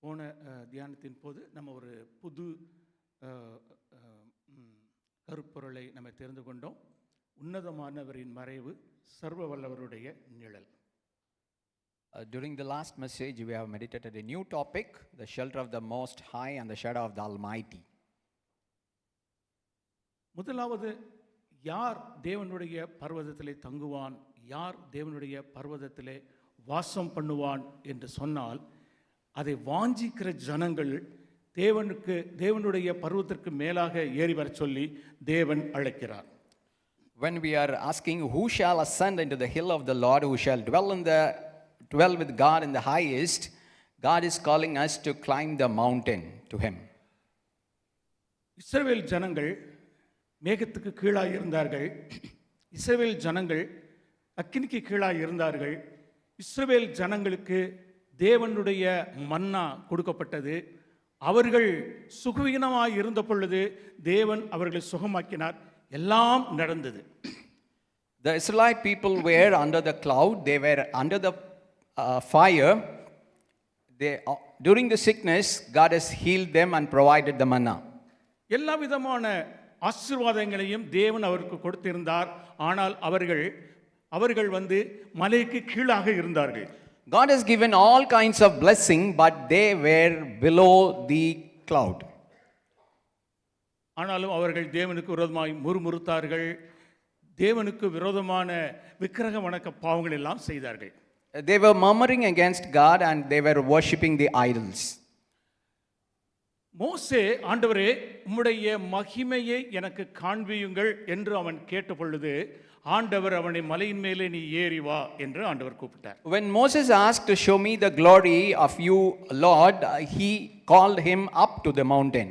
போன தியானத்தின் போது நம்ம ஒரு புது கருப்பொருளை நம்ம தெரிந்து கொண்டோம். உன்னதமானவரின் மறைவு, சர்வ வல்லவருடைய நிழல். During the last message, we have meditated a new topic, the shelter of the Most High and the shadow of the Almighty. முதலாவது, யார் தேவனுடைய பர்வதத்திலே தங்குவான், யார் தேவனுடைய பர்வதத்திலே வாசம் பண்ணுவான் என்று சொன்னால், அதை வாஞ்சிக்கிற ஜனங்கள் தேவனுடைய பர்வதத்திற்கு மேலாக ஏறி வர சொல்லி தேவன் அழைக்கிறார். When we are asking who shall ascend into the hill of the Lord, who shall dwell with God in the highest, God is calling us to climb the mountain to him. இஸ்ரவேல் ஜனங்கள் மேகத்துக்கு கீழாக இருந்தார்கள். இஸ்ரவேல் ஜனங்கள் அக்கினிக்கு கீழாக இருந்தார்கள். இஸ்ரவேல் ஜனங்களுக்கு தேவனுடைய மன்னா கொடுக்கப்பட்டது. அவர்கள் சுகவீனமாய் இருந்த பொழுது தேவன் அவர்களை சுகமாக்கினார். எல்லாம் நடந்தது. The Israelite people were under the cloud, they were under the fire. During the sickness, God has healed them and provided the manna. எல்லா விதமான ஆசீர்வாதங்களையும் தேவன் அவருக்கு கொடுத்திருந்தார். ஆனால் அவர்கள் மலைக்கு கீழாக இருந்தார்கள். God has given all kinds of blessing, but they were below the cloud. ஆனாலும் அவர்கள் தேவனுக்கு விரோதமாய் முறுமுறுத்தார்கள். தேவனுக்கு விரோதமான விக்கிரக வணக்க பாவங்கள் எல்லாம் செய்தார்கள். They were murmuring against God and they were worshipping the idols. மோசே, ஆண்டவரே உம்முடைய மகிமையை எனக்கு காண்பியுங்கள் என்று அவன் கேட்ட பொழுது ஆண்டவர் அவனை மலையின் மேலே நீ ஏறி வா என்று ஆண்டவர் கூப்பிட்டார். When Moses asked to show me the glory of you, Lord, he called him up to the mountain.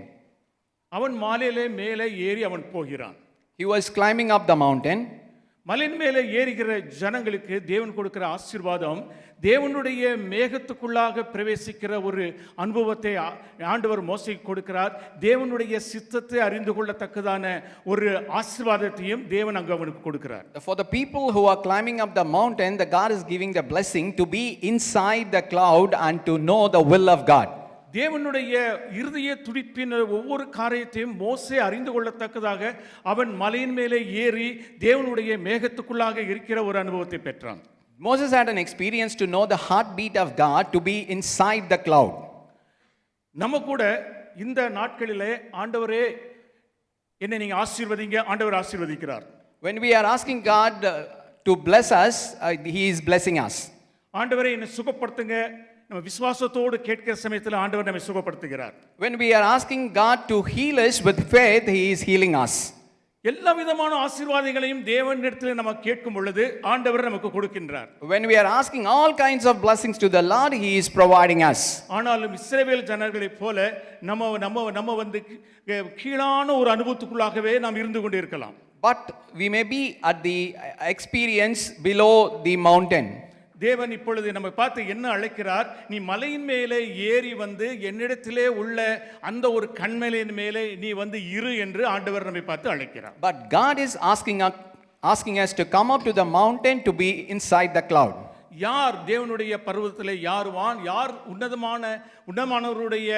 அவன் மலையிலே மேலே ஏறி அவன் போகிறான். He was climbing up the mountain. மலையின் மேலே ஏறுகிற ஜனங்களுக்கு தேவன் கொடுக்கிற ஆசீர்வாதம், தேவனுடைய மேகத்துக்குள்ளாக பிரவேசிக்கிற ஒரு அனுபவத்தை ஆண்டவர் மோசேக்கு கொடுக்கிறார். தேவனுடைய சித்தத்தை அறிந்து கொள்ளத்தக்கதான ஒரு ஆசீர்வாதத்தையும் தேவன் அங்கு அவனுக்கு கொடுக்கிறார். For the people who are climbing up the mountain, the God is giving the blessing to be inside the cloud and to know the will of God. தேவனுடைய இருதய துடிப்பின் ஒவ்வொரு காரியத்தையும் மோசே அறிந்து கொள்ளத்தக்கதாக அவன் மலையின் மேலே ஏறி தேவனுடைய மேகத்துக்குள்ளாக இருக்கிற ஒரு அனுபவத்தை பெற்றான். Moses had an experience to know the heartbeat of God, to be inside the cloud. நம்ம கூட இந்த நாட்களிலே ஆண்டவரே என்னை நீங்க ஆசீர்வதிங்க, ஆண்டவர் ஆசீர்வதிக்கிறார். When we are asking God to bless us, he is blessing us. ஆண்டவரே என்னை சுகப்படுத்துங்க, நம்ம விசுவாசத்தோடு கேட்கிற சமயத்தில் ஆண்டவர் நம்மை சுகப்படுத்துகிறார். When we are asking God to heal us with faith, he is healing us. எல்லா விதமான ஆசீர்வாதங்களையும் தேவனிடத்தில் நம்ம கேட்கும் பொழுது ஆண்டவர் நமக்கு கொடுக்கின்றார். When we are asking all kinds of blessings to the Lord, he is providing us. ஆனாலும் இஸ்ரவேல் ஜனங்களைப் போல நம்ம கீழான ஒரு அனுபவத்துக்குள்ளாகவே நாம் இருந்து கொண்டு இருக்கலாம். But we may be at the experience below the mountain. தேவன் இப்பொழுது நம்ம பார்த்து என்ன அழைக்கிறார், நீ மலையின் மேலே ஏறி என்னிடத்திலே உள்ள அந்த ஒரு கன்மலையின் மேலே நீ இரு என்று ஆண்டவர் நம்மை பார்த்து அழைக்கிறார். But God is asking us to come up to the mountain, to be inside the cloud. யார் தேவனுடைய பர்வதத்திலே யார் உன்னதமானவருடைய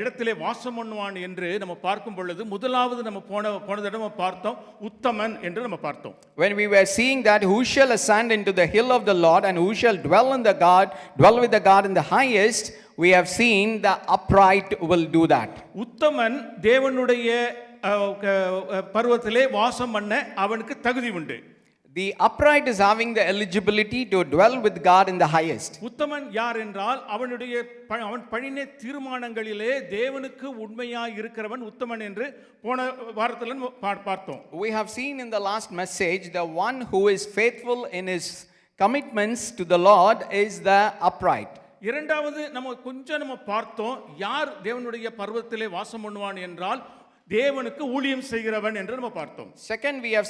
இடத்திலே வாசம் பண்ணுவான் என்று நம்ம பார்க்கும் பொழுது முதலாவது நம்ம போன தடவை பார்த்தோம், உத்தமன் என்று நம்ம பார்த்தோம். When we were seeing that who shall ascend into the hill of the Lord and who shall dwell with the God in the highest, we have seen the upright will do that. உத்தமன் தேவனுடைய பர்வதத்திலே வாசம் பண்ண அவனுக்கு தகுதி உண்டு. The upright is having the eligibility to dwell with God in the highest. உத்தமன் யார் என்றால் அவன் பண்ணின தீர்மானங்களிலே தேவனுக்கு உண்மையாய் இருக்கிறவன் உத்தமன் என்று போன வாரத்தில் பார்த்தோம். We have seen in the last message, the one who is faithful in his commitments to the Lord is the upright. இரண்டாவது நம்ம பார்த்தோம், யார் தேவனுடைய பர்வதத்திலே வாசம் பண்ணுவான் என்றால் தேவனுக்கு ஊழியம் செய்கிறவன் என்று நம்ம பார்த்தோம். Second, we have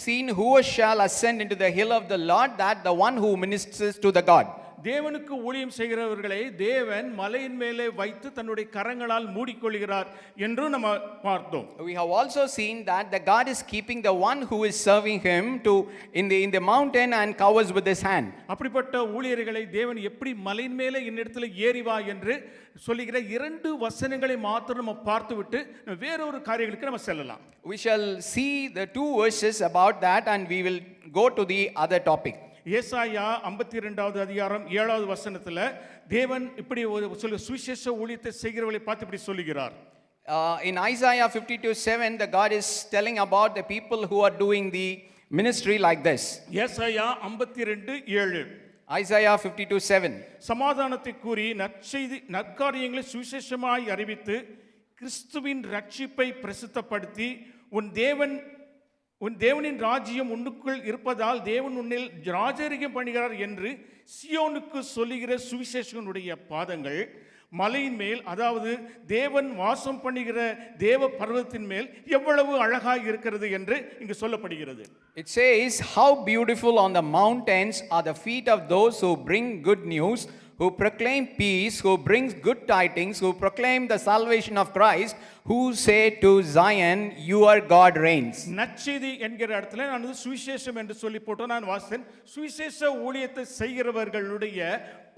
seen who shall ascend into the hill of the Lord, that the one who ministers to the God. தேவனுக்கு ஊழியம் செய்கிறவர்களை தேவன் மலையின் மேலே வைத்து தன்னுடைய கரங்களால் மூடிக்கொள்கிறார் என்றும் நம்ம பார்த்தோம். We have also seen that the God is keeping the one who is serving him to in the mountain and covers with his hand. அப்படிப்பட்ட ஊழியர்களை தேவன் எப்படி மலையின் மேலே இன்னிடத்துல ஏறி வா என்று சொல்லுகிற 2 வசனங்களை மாத்திரம் நம்ம பார்த்துவிட்டு வேறொரு காரியங்களுக்கு நம்ம செல்லலாம். We shall see the 2 verses about that and we will go to the other topic. ஏசாயா 52வது அதிகாரம் 7வது வசனத்துல தேவன் இப்படி ஒரு சுவிசேஷ ஊழியத்தை செய்கிறவர்களை பார்த்து இப்படி சொல்லுகிறார். In Isaiah 52:7 the God is telling about the people who are doing the ministry like this. ஏசாயா 52:7. Isaiah 52:7. சமாதானத்தை கூறி நற்காரியங்களை சுவிசேஷமாய் அறிவித்து கிறிஸ்துவின் ரட்சிப்பை பிரசித்தப்படுத்தி உன் தேவனின் ராஜ்யம் உன்னுக்குள் இருப்பதால் தேவன் உன்னில் ராஜரிகம் பண்ணுகிறார் என்று சியோனுக்கு சொல்லுகிற சுவிசேஷகனுடைய பாதங்கள் மலையின் மேல், அதாவது தேவன் வாசம் பண்ணுகிற தேவ பர்வதத்தின் மேல் எவ்வளவு அழகாய் இருக்கிறது என்று இங்கு சொல்லப்படுகிறது. It says, how beautiful on the mountains are the feet of those who bring good news, who proclaim peace, who brings good tidings, who proclaim the salvation of Christ, who say to Zion, your God reigns. நற்செய்தி என்கிற இடத்துல நான் சுவிசேஷம் என்று சொல்லி போட்டு நான் வாசித்தேன். சுவிசேஷ ஊழியத்தை செய்கிறவர்களுடைய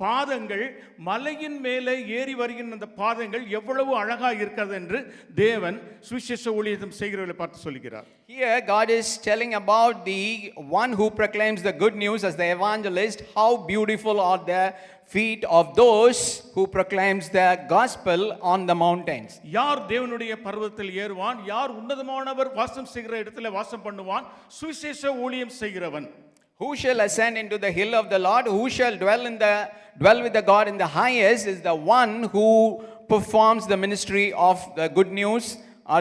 பாதங்கள் மலையின் மேலே ஏறி வருகின்ற அந்த பாதங்கள் எவ்வளவு அழகாக இருக்கிறது என்று தேவன் சுவிசேஷ ஊழியத்தை செய்கிறவர்களை பார்த்து சொல்கிறார். Here God is telling about the one who proclaims the good news as the evangelist. How beautiful are the feet of those who proclaims the gospel on the mountains. யார் தேவனுடைய பர்வதத்தில் ஏறுவான், யார் உன்னதமானவர் வாசம் செய்கிற இடத்துல வாசம் பண்ணுவான்? சுவிசேஷ ஊழியம் செய்கிறவன். Who shall ascend into the hill of the Lord? Who shall dwell with the God in the highest? Is the one who performs the ministry of the good news, or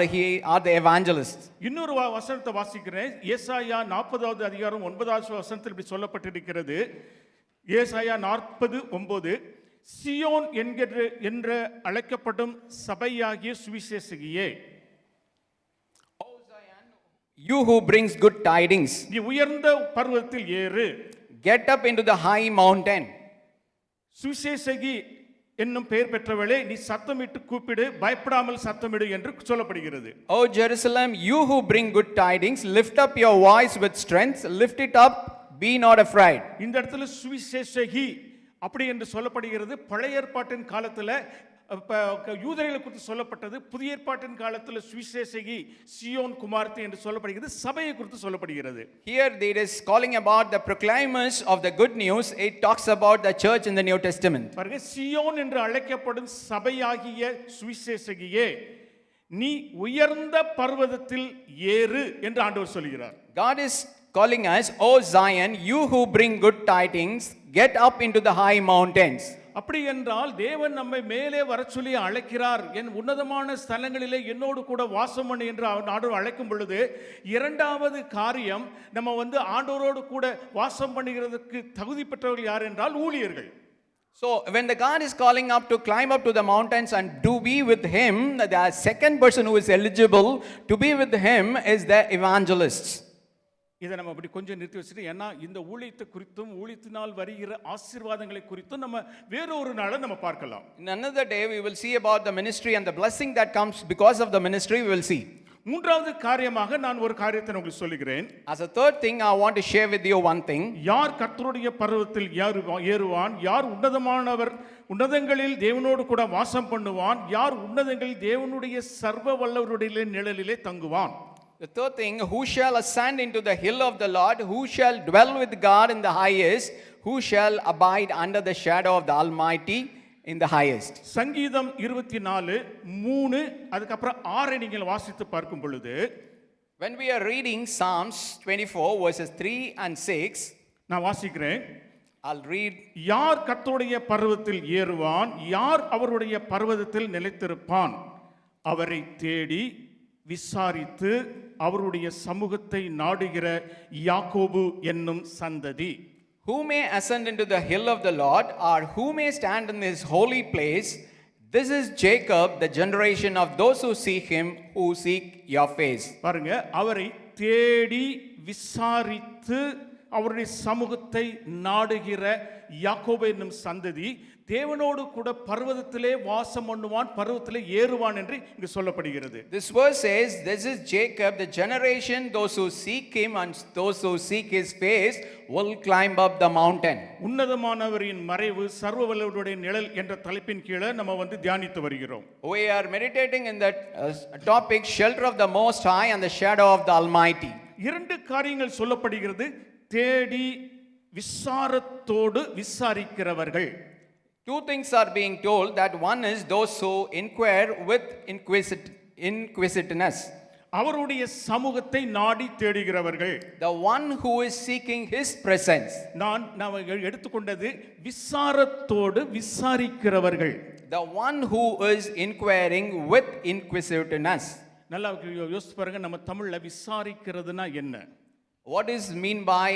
the evangelist. இன்னொரு வசனத்தை வாசிக்கிறேன். ஏசாயா 40வது அதிகாரம் 9வது வசனத்தில் இப்படி சொல்லப்பட்டிருக்கிறது. ஏசாயா 40:9, சியோன் என்று அழைக்கப்படும் சபையாகிய சுவிசேஷகியே, you who brings good tidings, நீ உயர்ந்த பர்வதத்தில் ஏறு, get up into the high mountain. சுவிசேஷகி என்னும் பெயர் பெற்றவளே, நீ சத்தமிட்டு கூப்பிடு, பயப்படாமல் சத்தமிடு என்று சொல்லப்படுகிறது. O Jerusalem, you who bring good tidings, lift up your voice with strength, lift it up, be not afraid. இந்த இடத்துல சுவிசேஷகி அப்படி என்று சொல்லப்படுகிறது. பழைய ஏற்பாட்டின் காலத்துல யூதர்களை குறித்து சொல்லப்பட்டது. புதிய ஏற்பாட்டின் காலத்தில் சுவிசேஷகி சியோன் குமார்த்தி என்று சொல்லப்படுகிறது. சபையை குறித்து சொல்லப்படுகிறது. Here it is calling about the proclaimers of the good news. It talks about the church in the New Testament. பாருங்க, சியோன் என்று அழைக்கப்படும் சபையாகிய சுவிசேஷகியே, நீ உயர்ந்த பர்வதத்தில் ஏறு என்று ஆண்டவர் சொல்கிறார். God is calling us, O Zion, you who bring good tidings, get up into the high mountains. அப்படி என்றால் தேவன் நம்மை மேலே வர சொல்லி அழைக்கிறார். என் உன்னதமான ஸ்தலங்களிலே என்னோடு கூட வாசம் பண்ணு என்று ஆண்டவர் அழைக்கும் பொழுது, இரண்டாவது காரியம், நம்ம ஆண்டவரோடு கூட வாசம் பண்ணுகிறதுக்கு தகுதி பெற்றவர்கள் யார் என்றால் ஊழியர்கள். So when the God is calling up to climb up to the mountains and to be with him, the second person who is eligible to be with him is the evangelists. இதை நம்ம அப்படி கொஞ்சம் நிறுத்தி வச்சுட்டு, ஏன்னா இந்த ஊழியத்தை குறித்தும் ஊழியத்தினால் வருகிற ஆசீர்வாதங்களை குறித்தும் நம்ம வேறொரு நாளை நம்ம பார்க்கலாம். In another day we will see about the ministry and the blessing that comes because of the ministry. We will see. மூன்றாவது காரியமாக நான் ஒரு காரியத்தை உங்களுக்கு சொல்லுகிறேன். As a third thing, I want to share with you one thing. யார் கர்த்தருடைய பர்வதத்தில் ஏறுவான், யார் உன்னதங்களில் தேவனோடு கூட வாசம் பண்ணுவான், யார் உன்னதங்களில் தேவனுடைய சர்வ வல்லவருடைய நிழலிலே தங்குவான். The third thing, who shall ascend into the hill of the Lord? Who shall dwell with God in the highest? Who shall abide under the shadow of the Almighty in the highest? சங்கீதம் 24:3 அதுக்கப்புறம் 6 நீங்கள் வாசித்து பார்க்கும் பொழுது, when we are reading Psalms 24 verses 3 and 6, நான் வாசிக்கிறேன். I'll read. யார் கர்த்தருடைய பர்வதத்தில் ஏறுவான், யார் அவருடைய பர்வதத்தில் நிலைத்திருப்பான்? அவரை தேடி விசாரித்து அவருடைய சமூகத்தை நாடுகிற யாக்கோபு என்னும் சந்ததி. Who may ascend into the hill of the Lord, or who may stand in his holy place? This is Jacob, the generation of those who seek him, who seek your face. பாருங்க, அவரை தேடி விசாரித்து அவருடைய சமூகத்தை நாடுகிற யாக்கோபு என்னும் சந்ததி தேவனோடு கூட பர்வதத்திலே வாசம் பண்ணுவான், பர்வதத்திலே ஏறுவான் என்று இங்கு சொல்லப்படுகிறது. This verse says, this is Jacob, the generation, those who seek him and those who seek his face will climb up the mountain. உன்னதமானவரின் மறைவு சர்வவல்லவருடைய நிழல் என்ற தலைப்பின் கீழே நம்ம தியானித்து வருகிறோம். We are meditating in that topic, shelter of the Most High and the shadow of the Almighty. இரண்டு காரியங்கள் சொல்லப்படுகிறது. தேடி விசாரத்தோடு விசாரிக்கிறவர்கள். Two things are being told, that one is those who inquire with inquisitiveness. அவருடைய சமூகத்தை நாடி தேடுகிறவர்கள். The one who is seeking his presence. நாம் எடுத்துக்கொண்டது விசாரத்தோடு விசாரிக்கிறவர்கள். The one who is inquiring with inquisitiveness. நல்லா யோசிச்சு பாருங்க, நம்ம தமிழ்ல விசாரிக்கிறதுனா என்ன? What is mean by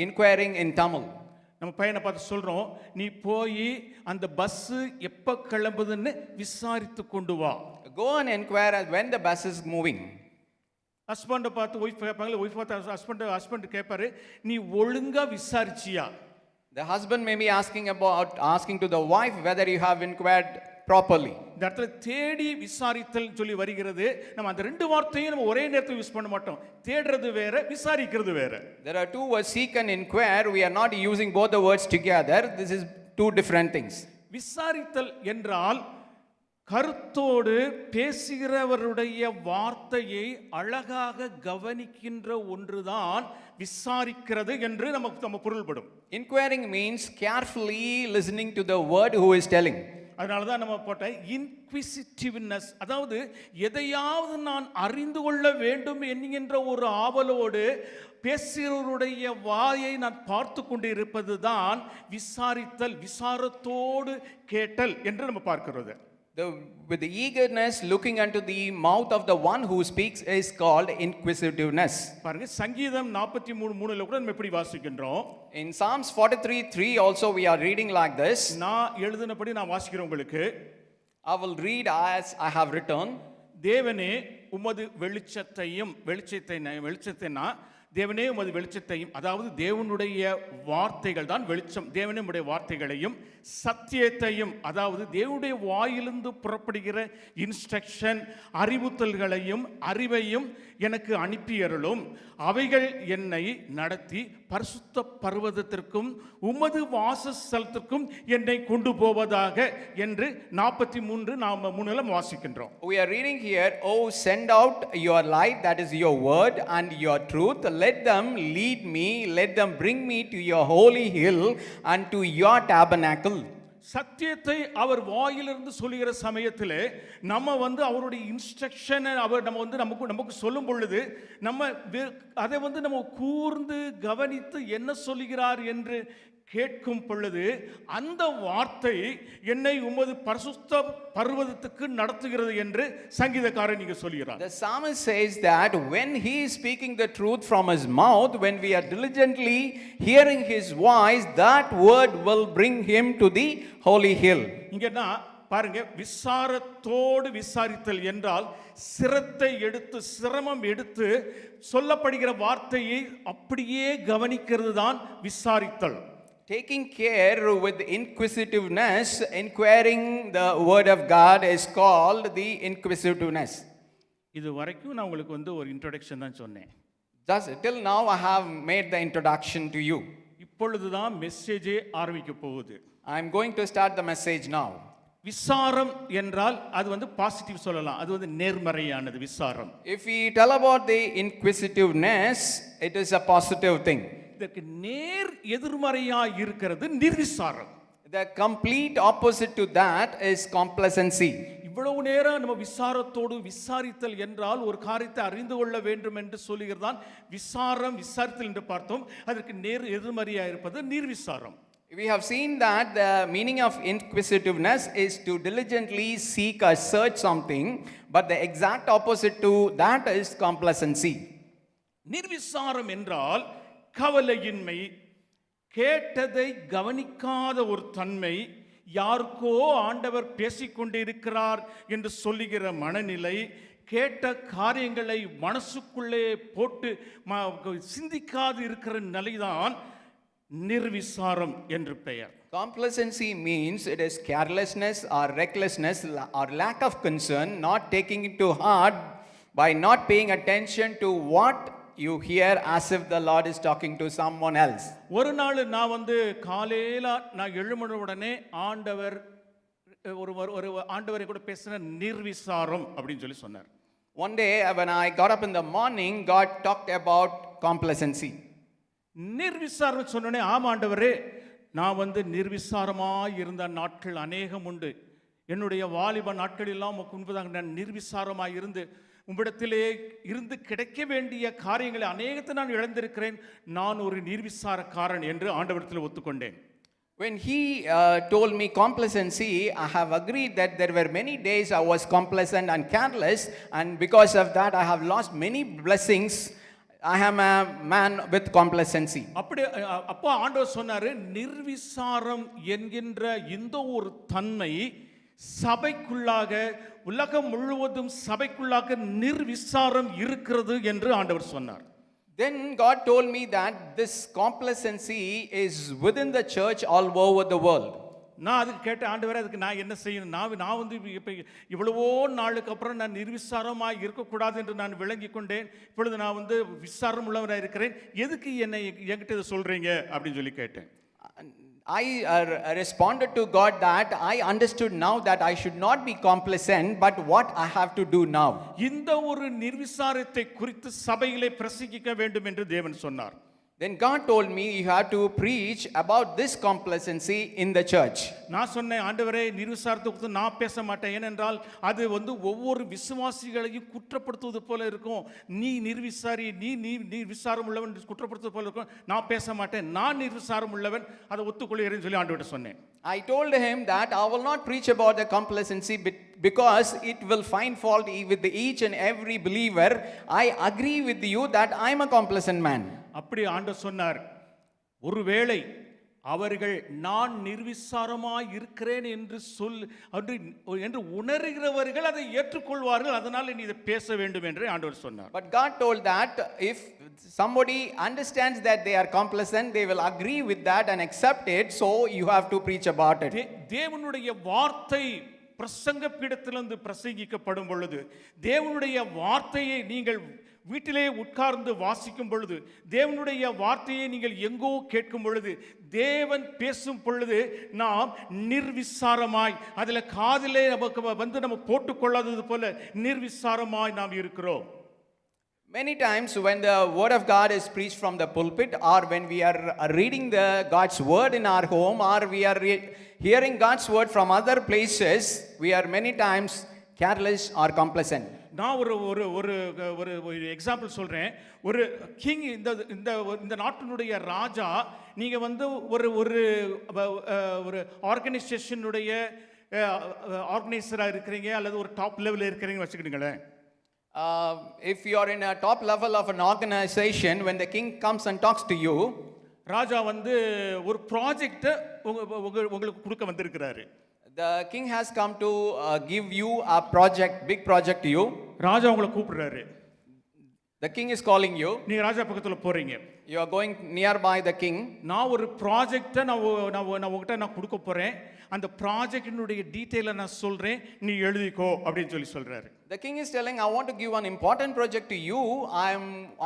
inquiring in Tamil? நம்ம பையனை பார்த்து சொல்றோம், நீ போய் அந்த பஸ் எப்ப கிளம்புதுன்னு விசாரித்து கொண்டு வா. Go and inquire when the bus is moving. ஹஸ்பண்டை பார்த்து ஒய்ஃப் கேட்பாங்க, ஒய்ஃப் பார்த்து ஹஸ்பண்ட் கேட்பாரு, நீ ஒழுங்கா விசாரிச்சியா? The husband may be asking to the wife whether you have inquired properly. இந்த இடத்துல தேடி விசாரித்தல் சொல்லி வருகிறது. நம்ம அந்த ரெண்டு வார்த்தையும் நம்ம ஒரே நேரத்தில் யூஸ் பண்ண மாட்டோம். தேடுறது வேற, விசாரிக்கிறது வேற. There are two words, seek and inquire. We are not using both the words together. This is two different things. விசாரித்தல் என்றால் கருத்தோடு பேசுகிறவருடைய வார்த்தையை அழகாக கவனிக்கின்ற ஒன்றுதான் விசாரிக்கிறது என்று நம்ம பொருள்படும். Inquiring means carefully listening to the word who is telling. அதனால தான் நம்ம போட்ட இன்க்விசிட்டிவ்னஸ், அதாவது எதையாவது நான் அறிந்து கொள்ள வேண்டும் என்கின்ற ஒரு ஆவலோடு பேசுகிறவருடைய வாயை நான் பார்த்து கொண்டு இருப்பது தான் விசாரித்தல், விசாரத்தோடு கேட்டல் என்று நம்ம பார்க்கிறது. With the eagerness looking unto the mouth of the one who speaks is called inquisitiveness. பாருங்க, சங்கீதம் 43:3ல கூட நம்ம இப்படி வாசிக்கின்றோம். In Psalms 43:3 also we are reading like this. நான் எழுதினபடி நான் வாசிக்கிறேன் உங்களுக்கு. I will read as I have written. தேவனே உமது வெளிச்சத்தைனா தேவனே உமது வெளிச்சத்தையும், அதாவது தேவனுடைய வார்த்தைகள் தான் வெளிச்சம். தேவனே உம்முடைய வார்த்தைகளையும் சத்தியத்தையும், அதாவது தேவனுடைய வாயிலிருந்து புறப்படுகிற இன்ஸ்ட்ரக்ஷன், அறிவுறுத்தல்களையும் அறிவையும் எனக்கு அனுப்பியருளும். அவைகள் என்னை நடத்தி பரிசுத்த பர்வதத்திற்கும் உமது வாசஸ்தலத்திற்கும் என்னை கொண்டு போவதாக என்று 43:3 வாசிக்கின்றோம். We are reading here, oh send out your light, that is your word and your truth. Let them lead me, let them bring me to your holy hill and to your tabernacle. சத்தியத்தை அவர் வாயிலிருந்து சொல்லுகிற சமயத்தில் நம்ம அவருடைய இன்ஸ்ட்ரக்ஷனை அவர் நமக்கு சொல்லும் பொழுது நம்ம அதை நம்ம கூர்ந்து கவனித்து என்ன சொல்லுகிறார் என்று கேட்கும் பொழுது அந்த வார்த்தை என்னை உமது பரிசுத்த பர்வதத்துக்கு நடத்துகிறது என்று சங்கீதக்காரன் இங்கே சொல்கிறார். The psalmist says that when he is speaking the truth from his mouth, when we are diligently hearing his voice, that word will bring him to the holy hill. இங்கன்னா பாருங்க, விசாரத்தோடு விசாரித்தல் என்றால் சிரமம் எடுத்து சொல்லப்படுகிற வார்த்தையை அப்படியே கவனிக்கிறது தான் விசாரித்தல். Taking care with inquisitiveness, inquiring the word of God is called the inquisitiveness. இது வரைக்கும் நான் உங்களுக்கு ஒரு இன்ட்ரோடக்ஷன் தான் சொன்னேன். Just till now I have made the introduction to you. இப்பொழுது தான் மெசேஜே ஆரம்பிக்க போகுது. I am going to start the message now. விசாரம் என்றால் அது பாசிட்டிவ் சொல்லலாம், அது நேர்மறையானது விசாரம். If we tell about the inquisitiveness, it is a positive thing. இதற்கு நேர் எதிர்மறையாய் இருக்கிறது நிர்விசாரம். The complete opposite to that is complacency. இவ்வளவு நேரம் நம்ம விசாரத்தோடு விசாரித்தல் என்றால் ஒரு காரியத்தை அறிந்து கொள்ள வேண்டும் என்று சொல்லுகிறதான் விசாரித்தல் என்று பார்த்தோம். அதற்கு நேர் எதிர்மறையாய் இருப்பது நிர்விசாரம். We have seen that the meaning of inquisitiveness is to diligently seek or search something, but the exact opposite to that is complacency. நிர்விசாரம் என்றால் கவலையின்மை, கேட்டதை கவனிக்காத ஒரு தன்மை, யாருக்கோ ஆண்டவர் பேசிக்கொண்டிருக்கிறார் என்று சொல்லுகிற மனநிலை, கேட்ட காரியங்களை மனசுக்குள்ளே போட்டு சிந்திக்காது இருக்கிற நிலைதான் நிர்விசாரம் என்று பெயர். Complacency means it is carelessness or recklessness or lack of concern, not taking it to heart by not paying attention to what you hear as if the Lord is talking to someone else. ஒரு நாள் நான் காலையில நான் எழும்பின உடனே ஆண்டவர் ஒரு ஆண்டவரை கூட பேசின நிர்விசாரம் அப்படின்னு சொல்லி சொன்னார். One day when I got up in the morning, God talked about complacency. நிர்விசாரம் சொன்னோடனே ஆமா ஆண்டவரே, நான் நிர்விசாரமாய் இருந்த நாட்கள் அநேகம் உண்டு. என்னுடைய வாலிப நாட்கள் எல்லாம் முன்பதாக நான் நிர்விசாரமாய் இருந்து உம்மிடத்திலே இருந்து கிடைக்க வேண்டிய காரியங்களை அநேகத்தை நான் இழந்திருக்கிறேன். நான் ஒரு நிர்விசாரக்காரன் என்று ஆண்டவரிடத்தில் ஒத்துக்கொண்டேன். When he told me complacency, I have agreed that there were many days I was complacent and careless, and because of that I have lost many blessings. I am a man with complacency. அப்போ ஆண்டவர் சொன்னாரு, நிர்விசாரம் என்கின்ற இந்த ஒரு தன்மை சபைக்குள்ளாக, உலகம் முழுவதும் சபைக்குள்ளாக நிர்விசாரம் இருக்கிறது என்று ஆண்டவர் சொன்னார். Then God told me that this complacency is within the church all over the world. நான் அதுக்கு கேட்ட ஆண்டவரே, அதுக்கு நான் என்ன செய்யணும்? நான் இப்போ இவ்வளவோ நாளுக்கு அப்புறம் நான் நிர்விசாரமாக இருக்கக்கூடாது என்று நான் விளங்கி கொண்டேன். இப்பொழுது நான் விசாரம் உள்ளவராக இருக்கிறேன். எதுக்கு என்கிட்ட இதை சொல்றீங்க அப்படின்னு சொல்லி கேட்டேன். I responded to God that I understood now that I should not be complacent, but what I have to do now. இந்த ஒரு நிர்விசாரத்தை குறித்து சபையிலே பிரசங்கிக்க வேண்டும் என்று தேவன் சொன்னார். Then God told me you have to preach about this complacency in the church. நான் சொன்னேன், ஆண்டவரே நிர்விசாரத்தை குறித்து நான் பேச மாட்டேன். ஏனென்றால் அது ஒவ்வொரு விசுவாசிகளையும் குற்றப்படுத்துவது போல இருக்கும். நீ நிர்விசாரி, நீ விசாரம் உள்ளவன் குற்றப்படுத்துவது போல இருக்கும். நான் பேச மாட்டேன். நான் நிர்விசாரம் உள்ளவன், அதை ஒத்துக்கொள்கிறேன்னு சொல்லி ஆண்டவர்கிட்ட சொன்னேன். I told him that I will not preach about the complacency because it will find fault with each and every believer. I agree with you that I am a complacent man. அப்படி ஆண்டவர் சொன்னார், ஒருவேளை அவர்கள் நான் நிர்விசாரமாய் இருக்கிறேன் என்று உணர்கிறவர்கள் அதை ஏற்றுக்கொள்வார்கள். அதனால நீ இதை பேச வேண்டும் என்று ஆண்டவர் சொன்னார். But God told that if somebody understands that they are complacent, they will agree with that and accept it, so you have to preach about it. தேவனுடைய வார்த்தை பிரசங்க பீடத்திலிருந்து பிரசங்கிக்கப்படும் பொழுது, தேவனுடைய வார்த்தையை நீங்கள் வீட்டிலே உட்கார்ந்து வாசிக்கும் பொழுது, தேவனுடைய வார்த்தையை நீங்கள் எங்கோ கேட்கும் பொழுது, தேவன் பேசும் பொழுது நாம் நிர்விசாரமாய், அதில் காதிலே நமக்கு நம்ம போட்டுக்கொள்ளாதது போல நிர்விசாரமாய் நாம் இருக்கிறோம். Many times when the word of God is preached from the pulpit, or when we are reading God's word in our home, or we are hearing God's word from other places, we are many times careless or complacent. நான் ஒரு example சொல்றேன். ஒரு king, இந்த நாட்டினுடைய ராஜா, நீங்க ஒரு ஆர்கனைசேஷனுடைய ஆர்கனைசரா இருக்கிறீங்க, அல்லது ஒரு டாப் லெவலில் இருக்கிறீங்கன்னு வச்சுக்கிடுங்களேன். If you are in a top level of an organization, when the king comes and talks to you, ராஜா ஒரு ப்ராஜெக்ட் உங்களுக்கு கொடுக்க வந்திருக்கிறாரு. The king has come to give you a project, big project to you. ராஜா உங்களை கூப்பிடுறாரு. The king is calling you. நீங்க ராஜா பக்கத்துல போறீங்க. You are going nearby the king. நான் ஒரு ப்ராஜெக்ட்டை நான் உங்ககிட்ட கொடுக்க போறேன். அந்த ப்ராஜெக்ட்டினுடைய டீடைலை நான் சொல்றேன், நீ எழுதிக்கோ அப்படின்னு சொல்றாரு. The king is telling, I want to give one important project to you.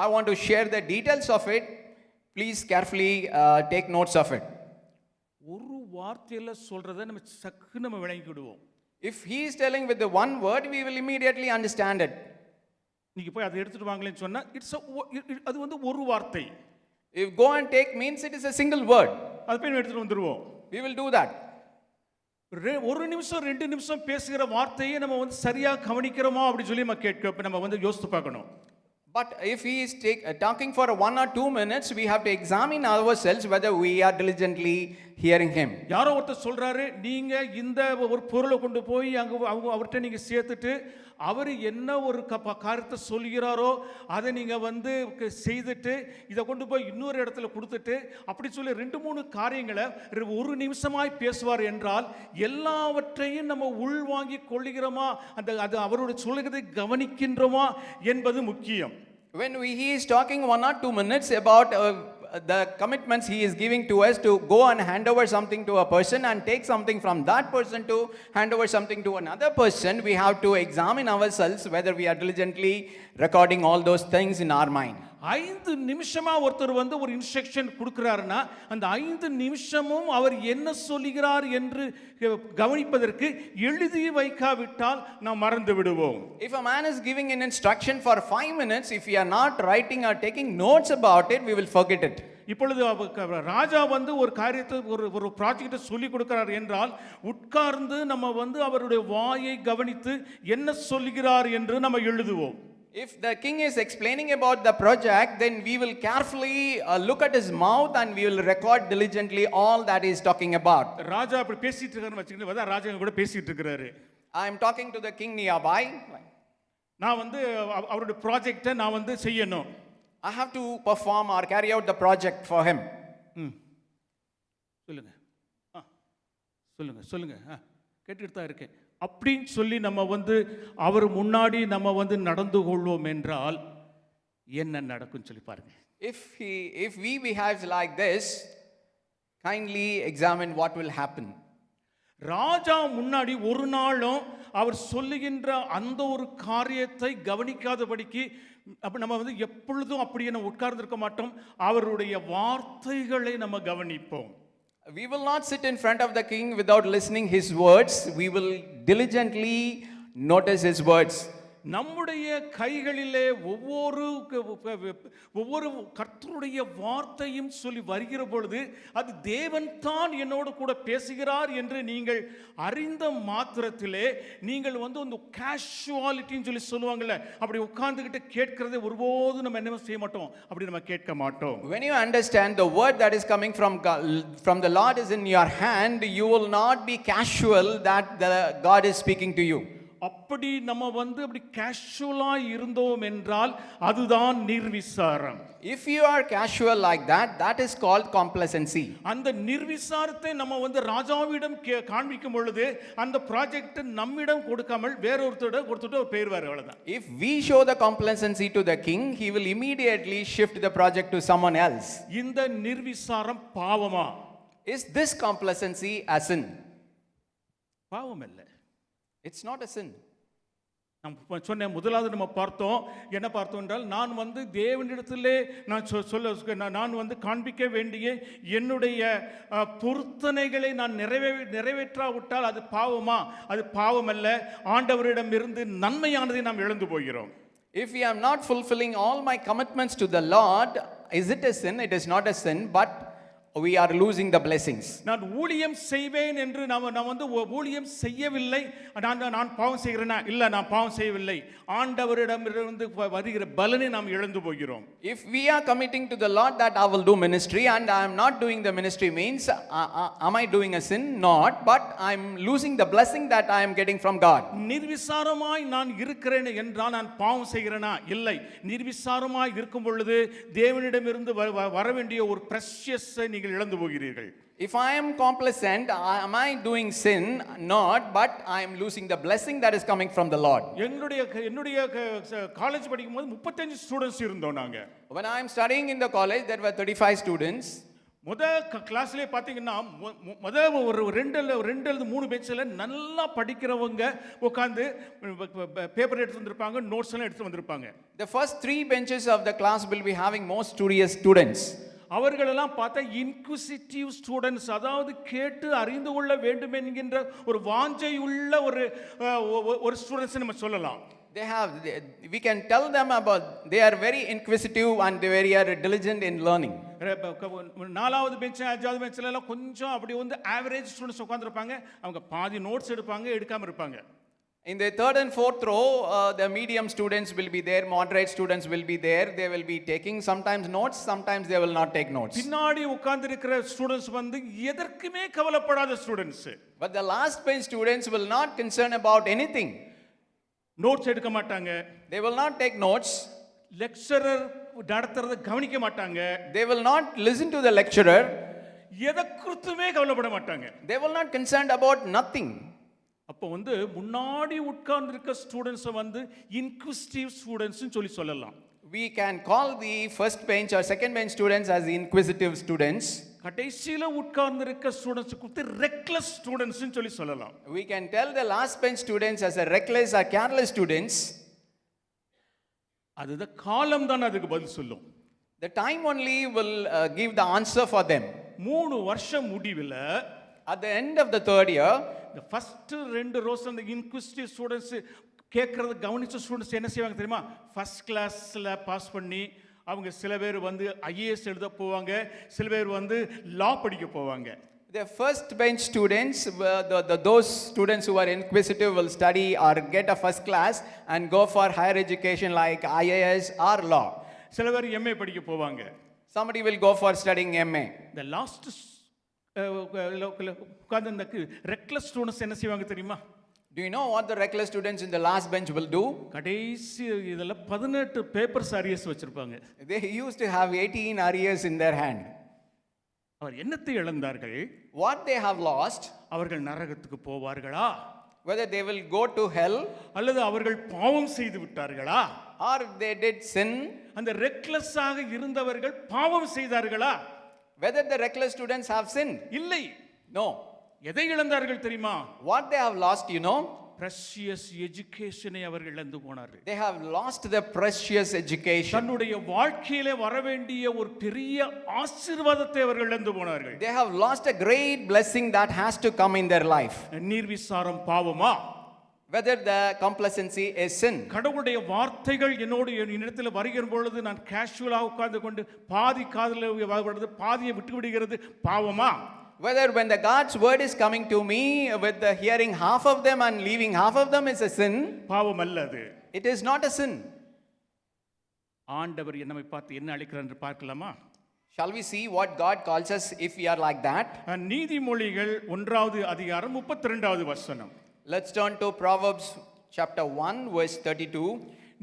I want to share the details of it. Please carefully take notes of it. ஒரு வார்த்தையில சொல்றதை நம்ம விளங்கிடுவோம். If he is telling with the one word, we will immediately understand it. நீங்க போய் அதை எடுத்துட்டு வாங்களேன்னு சொன்னா அது ஒரு வார்த்தை. If go and take means it is a single word. அது போய் எடுத்துட்டு வந்துருவோம். We will do that. ஒரு நிமிஷம் 2 நிமிஷம் பேசுகிற வார்த்தையை நம்ம சரியா கவனிக்கிறோமா அப்படி சொல்லி நம்ம யோசித்து பார்க்கணும். But if he is talking for 1 or 2 minutes, we have to examine ourselves whether we are diligently hearing him. யாரோ ஒருத்தர் சொல்றாரு, நீங்க இந்த ஒரு பொருளை கொண்டு போய் அவர்கிட்ட நீங்க சேர்த்துட்டு அவர் என்ன ஒரு காரியத்தை சொல்கிறாரோ அதை நீங்கள் வந்து செய்துட்டு இதை கொண்டு போய் இன்னொரு இடத்துல கொடுத்துட்டு அப்படி சொல்லி 2-3 காரியங்களை ஒரு நிமிஷமாய் பேசுவார் என்றால் எல்லாவற்றையும் நம்ம உள்வாங்கி கொள்ளுகிறோமா, அது அவருடைய சொல்லுகிறதை கவனிக்கின்றோமா என்பது முக்கியம். When he is talking 1 or 2 minutes about the commitments he is giving to us to go and hand over something to a person and take something from that person to hand over something to another person, we have to examine ourselves whether we are diligently recording all those things in our mind. 5 நிமிஷமா ஒருத்தர் வந்து ஒரு instruction கொடுக்கிறாருன்னா அந்த 5 நிமிஷமும் அவர் என்ன சொல்லுகிறார் என்று கவனிப்பதற்கு எழுதி வைக்காவிட்டால் நாம் மறந்து விடுவோம். If a man is giving an instruction for 5 minutes, if we are not writing or taking notes about it, we will forget it. இப்பொழுது ராஜா வந்து ஒரு காரியத்தை ஒரு ப்ராஜெக்டை சொல்லி கொடுக்கிறார் என்றால் உட்கார்ந்து நம்ம வந்து அவருடைய வாயை கவனித்து என்ன சொல்லுகிறார் என்று நம்ம எழுதுவோம். If the king is explaining about the project, then we will carefully look at his mouth and we will record diligently all that he is talking about. ராஜா அப்படி பேசிட்டு இருக்காருன்னு வச்சுக்கிட்டு ராஜா கூட பேசிட்டு இருக்காரு. I am talking to the king nearby. நான் வந்து அவருடைய ப்ராஜெக்டை நான் வந்து செய்யணும். I have to perform or carry out the project for him. சொல்லுங்க சொல்லுங்க சொல்லுங்க கேட்டுட்டு தான் இருக்கேன் அப்படின்னு சொல்லி நம்ம வந்து அவர் முன்னாடி நம்ம வந்து நடந்து கொள்வோம் என்றால் என்ன நடக்கும் சொல்லி பாருங்க. If we behave like this, kindly examine what will happen. ராஜா முன்னாடி ஒரு நாளும் அவர் சொல்லுகின்ற அந்த ஒரு காரியத்தை கவனிக்காதபடிக்கு அப்ப நம்ம வந்து எப்பொழுதும் அப்படியே நம்ம உட்கார்ந்திருக்க மாட்டோம். அவருடைய வார்த்தைகளை நம்ம கவனிப்போம். We will not sit in front of the king without listening his words. We will diligently notice his words. நம்முடைய கைகளிலே ஒவ்வொரு கர்த்தருடைய வார்த்தையும் சொல்லி வருகிற பொழுது அது தேவன் தான் என்னோடு கூட பேசுகிறார் என்று நீங்கள் அறிந்த மாத்திரத்திலே நீங்கள் வந்து அந்த கேஷுவாலிட்டின்னு சொல்லி சொல்லுவாங்கல்ல, அப்படி உட்கார்ந்துகிட்டு கேட்கிறதை ஒருபோதும் நம்ம என்ன செய்ய மாட்டோம், அப்படி நம்ம கேட்க மாட்டோம். When you understand the word that is coming from the Lord is in your hand, you will not be casual that the God is speaking to you. அப்படி நம்ம வந்து அப்படி கேஷுவலா இருந்தோம் என்றால் அதுதான் நிர்விசாரம். If you are casual like that, that is called complacency. அந்த நிர்விசாரத்தை நம்ம வந்து ராஜாவிடம் காண்பிக்கும் பொழுது அந்த ப்ராஜெக்ட் நம்மிடம் கொடுக்காமல் வேறொருத்தரோட போயிடுவார், அவ்வளவுதான். If we show the complacency to the king, he will immediately shift the project to someone else. இந்த நிர்விசாரம் பாவமா? Is this complacency a sin? பாவம் இல்ல. It's not a sin. நம்ம சொன்ன முதலாவது நம்ம பார்த்தோம், என்ன பார்த்தோம் என்றால் நான் வந்து தேவனிடத்திலே நான் வந்து காண்பிக்க வேண்டிய என்னுடைய பொருத்தனைகளை நான் நிறைவேற்றாவிட்டால் அது பாவமா? அது பாவம் அல்ல. ஆண்டவரிடம் இருந்து நன்மையானதை நாம் இழந்து போகிறோம். If we are not fulfilling all my commitments to the Lord, is it a sin? It is not a sin, but we are losing the blessings. நான் ஊழியம் செய்வேன் என்று நான் வந்து ஊழியம் செய்யவில்லை, நான் பாவம் செய்கிறேனா? இல்ல, நான் பாவம் செய்யவில்லை. ஆண்டவரிடமிருந்து வருகிற பலனை நாம் இழந்து போகிறோம். If we are committing to the Lord that I will do ministry and I am not doing the ministry, means am I doing a sin? Not, but I am losing the blessing that I am getting from God. நிர்விசாரமாய் நான் இருக்கிறேன் என்றால் நான் பாவம் செய்கிறேனா? இல்லை. நிர்விசாரமாய் இருக்கும் பொழுது தேவனிடமிருந்து வர வேண்டிய ஒரு பிரஷியஸ் நீங்கள் இழந்து போகிறீர்கள். If I am complacent, am I doing sin? Not, but I am losing the blessing that is coming from the Lord. என்னுடைய காலேஜ் படிக்கும்போது 35 ஸ்டூடண்ட்ஸ் இருந்தோம் நாங்க. When I am studying in the college, there were 35 students. கிளாஸ்லயே பாத்தீங்கன்னா ஒரு 2-3 பெஞ்சில் நல்லா படிக்கிறவங்க உட்கார்ந்து பேப்பர் எடுத்து வந்திருப்பாங்க, நோட்ஸ் எல்லாம் எடுத்து வந்திருப்பாங்க. The first 3 benches of the class will be having most studious students. அவர்களெல்லாம் பார்த்தா இன்குசிட்டிவ் ஸ்டூடெண்ட்ஸ், அதாவது கேட்டு அறிந்து கொள்ள வேண்டும் என்கின்ற ஒரு வாஞ்சை உள்ள ஒரு ஸ்டூடெண்ட்ஸ் நம்ம சொல்லலாம். We can tell them about, they are very inquisitive and they are diligent in learning. 4வது பெஞ்ச் 5வது பெஞ்ச்ல எல்லாம் கொஞ்சம் அப்படி வந்து ஆவரேஜ் ஸ்டூடெண்ட்ஸ் உட்கார்ந்திருப்பாங்க. அவங்க பாதி நோட்ஸ் எடுப்பாங்க, எடுக்காம இருப்பாங்க. In the 3rd and 4th row, the medium students will be there, moderate students will be there. They will be taking sometimes notes, sometimes they will not take notes. பின்னாடி உட்கார்ந்திருக்கிற students வந்து எதற்குமே கவலைப்படாத students. But the last bench students will not concern about anything. Notes எடுக்க மாட்டாங்க, They will not take notes. Lecturer நடத்துறத கவனிக்க மாட்டாங்க, They will not listen to the lecturer. எதை குறித்துமே கவலைப்பட மாட்டாங்க. They will not concerned about nothing. அப்போ முன்னாடி உட்கார்ந்து இருக்க ஸ்டூடெண்ட்ஸை இன்க்விசிட்டிவ் ஸ்டூடெண்ட்ஸ்னு சொல்லலாம். We can call the first bench or second bench students as the inquisitive students. கடைசியில உட்கார்ந்து இருக்க ஸ்டூடெண்ட்ஸ் குறித்து ரெக்லெஸ் ஸ்டூடெண்ட்ஸ்னு சொல்லலாம். We can tell the last bench students as a reckless or careless students. அதுதான் காலம் தான் அதுக்கு பதில் சொல்லும். The time only will give the answer for them. 3 வருஷம் முடிவில் at the end of the third year, the first 2 rows அந்த inquisitive students கேட்கறது கவனிச்ச ஸ்டூடெண்ட்ஸ் என்ன செய்வாங்க தெரியுமா? ஃபர்ஸ்ட் கிளாஸ்ல பாஸ் பண்ணி அவங்க சில பேர் ஐஏஎஸ் எழுத போவாங்க, சில பேர் லா படிக்க போவாங்க. The first bench students, those students who are inquisitive will study or get a first class and go for higher education like IAS or law. சில பேர் எம்ஏ படிக்க போவாங்க. Somebody will go for studying MA. The last உட்கார்ந்து அந்த reckless students என்ன செய்வாங்க தெரியுமா? Do you know what the reckless students in the last bench will do? கடைசி இதெல்லாம் 18 பேப்பர்ஸ் அரியர்ஸ் வச்சிருப்பாங்க. They used to have 18 arrears in their hand. அவர் என்னத்தை இழந்தார்கள்? What they have lost? அவர்கள் நரகத்துக்கு போவார்களா? Whether they will go to hell, அல்லது அவர்கள் பாவம் செய்து விட்டார்களா? or they did sin. அந்த ரெக்லெஸ் ஆக இருந்தவர்கள் பாவம் செய்தார்களா? Whether the reckless students have sinned. இல்லை. No. எதை இழந்தார்கள் தெரியுமா? What they have lost, you know? precious education-ஐ அவர்கள் இழந்து போனார்கள். They have lost their precious education. தன்னுடைய வாழ்க்கையிலே வரவேண்டிய ஒரு பெரிய ஆசீர்வாதத்தை அவர்கள் இழந்து போனார்கள். They have lost a great blessing that has to come in their life. நிர்விசாரம் பாவமா? Whether the complacency is sin. கடவுளுடைய வார்த்தைகள் என்னிடத்தில் வருகிற பொழுது நான் கேஷுவலாக உட்கார்ந்து கொண்டு பாதி காதுல வருகிறது, பாதியை விட்டு விடுகிறது பாவமா? Whether when the God's word is coming to me with the hearing half of them and leaving half of them is a sin. பாவம் அல்ல அது. It is not a sin. ஆண்டவர் நம்மை பார்த்து என்ன அழைக்கிறார் என்று பார்க்கலாமா? Shall we see what God calls us if we are like that? நீதிமொழிகள் 1வது அதிகாரம் 32வது வசனம். Let's turn to Proverbs chapter 1 verse 32.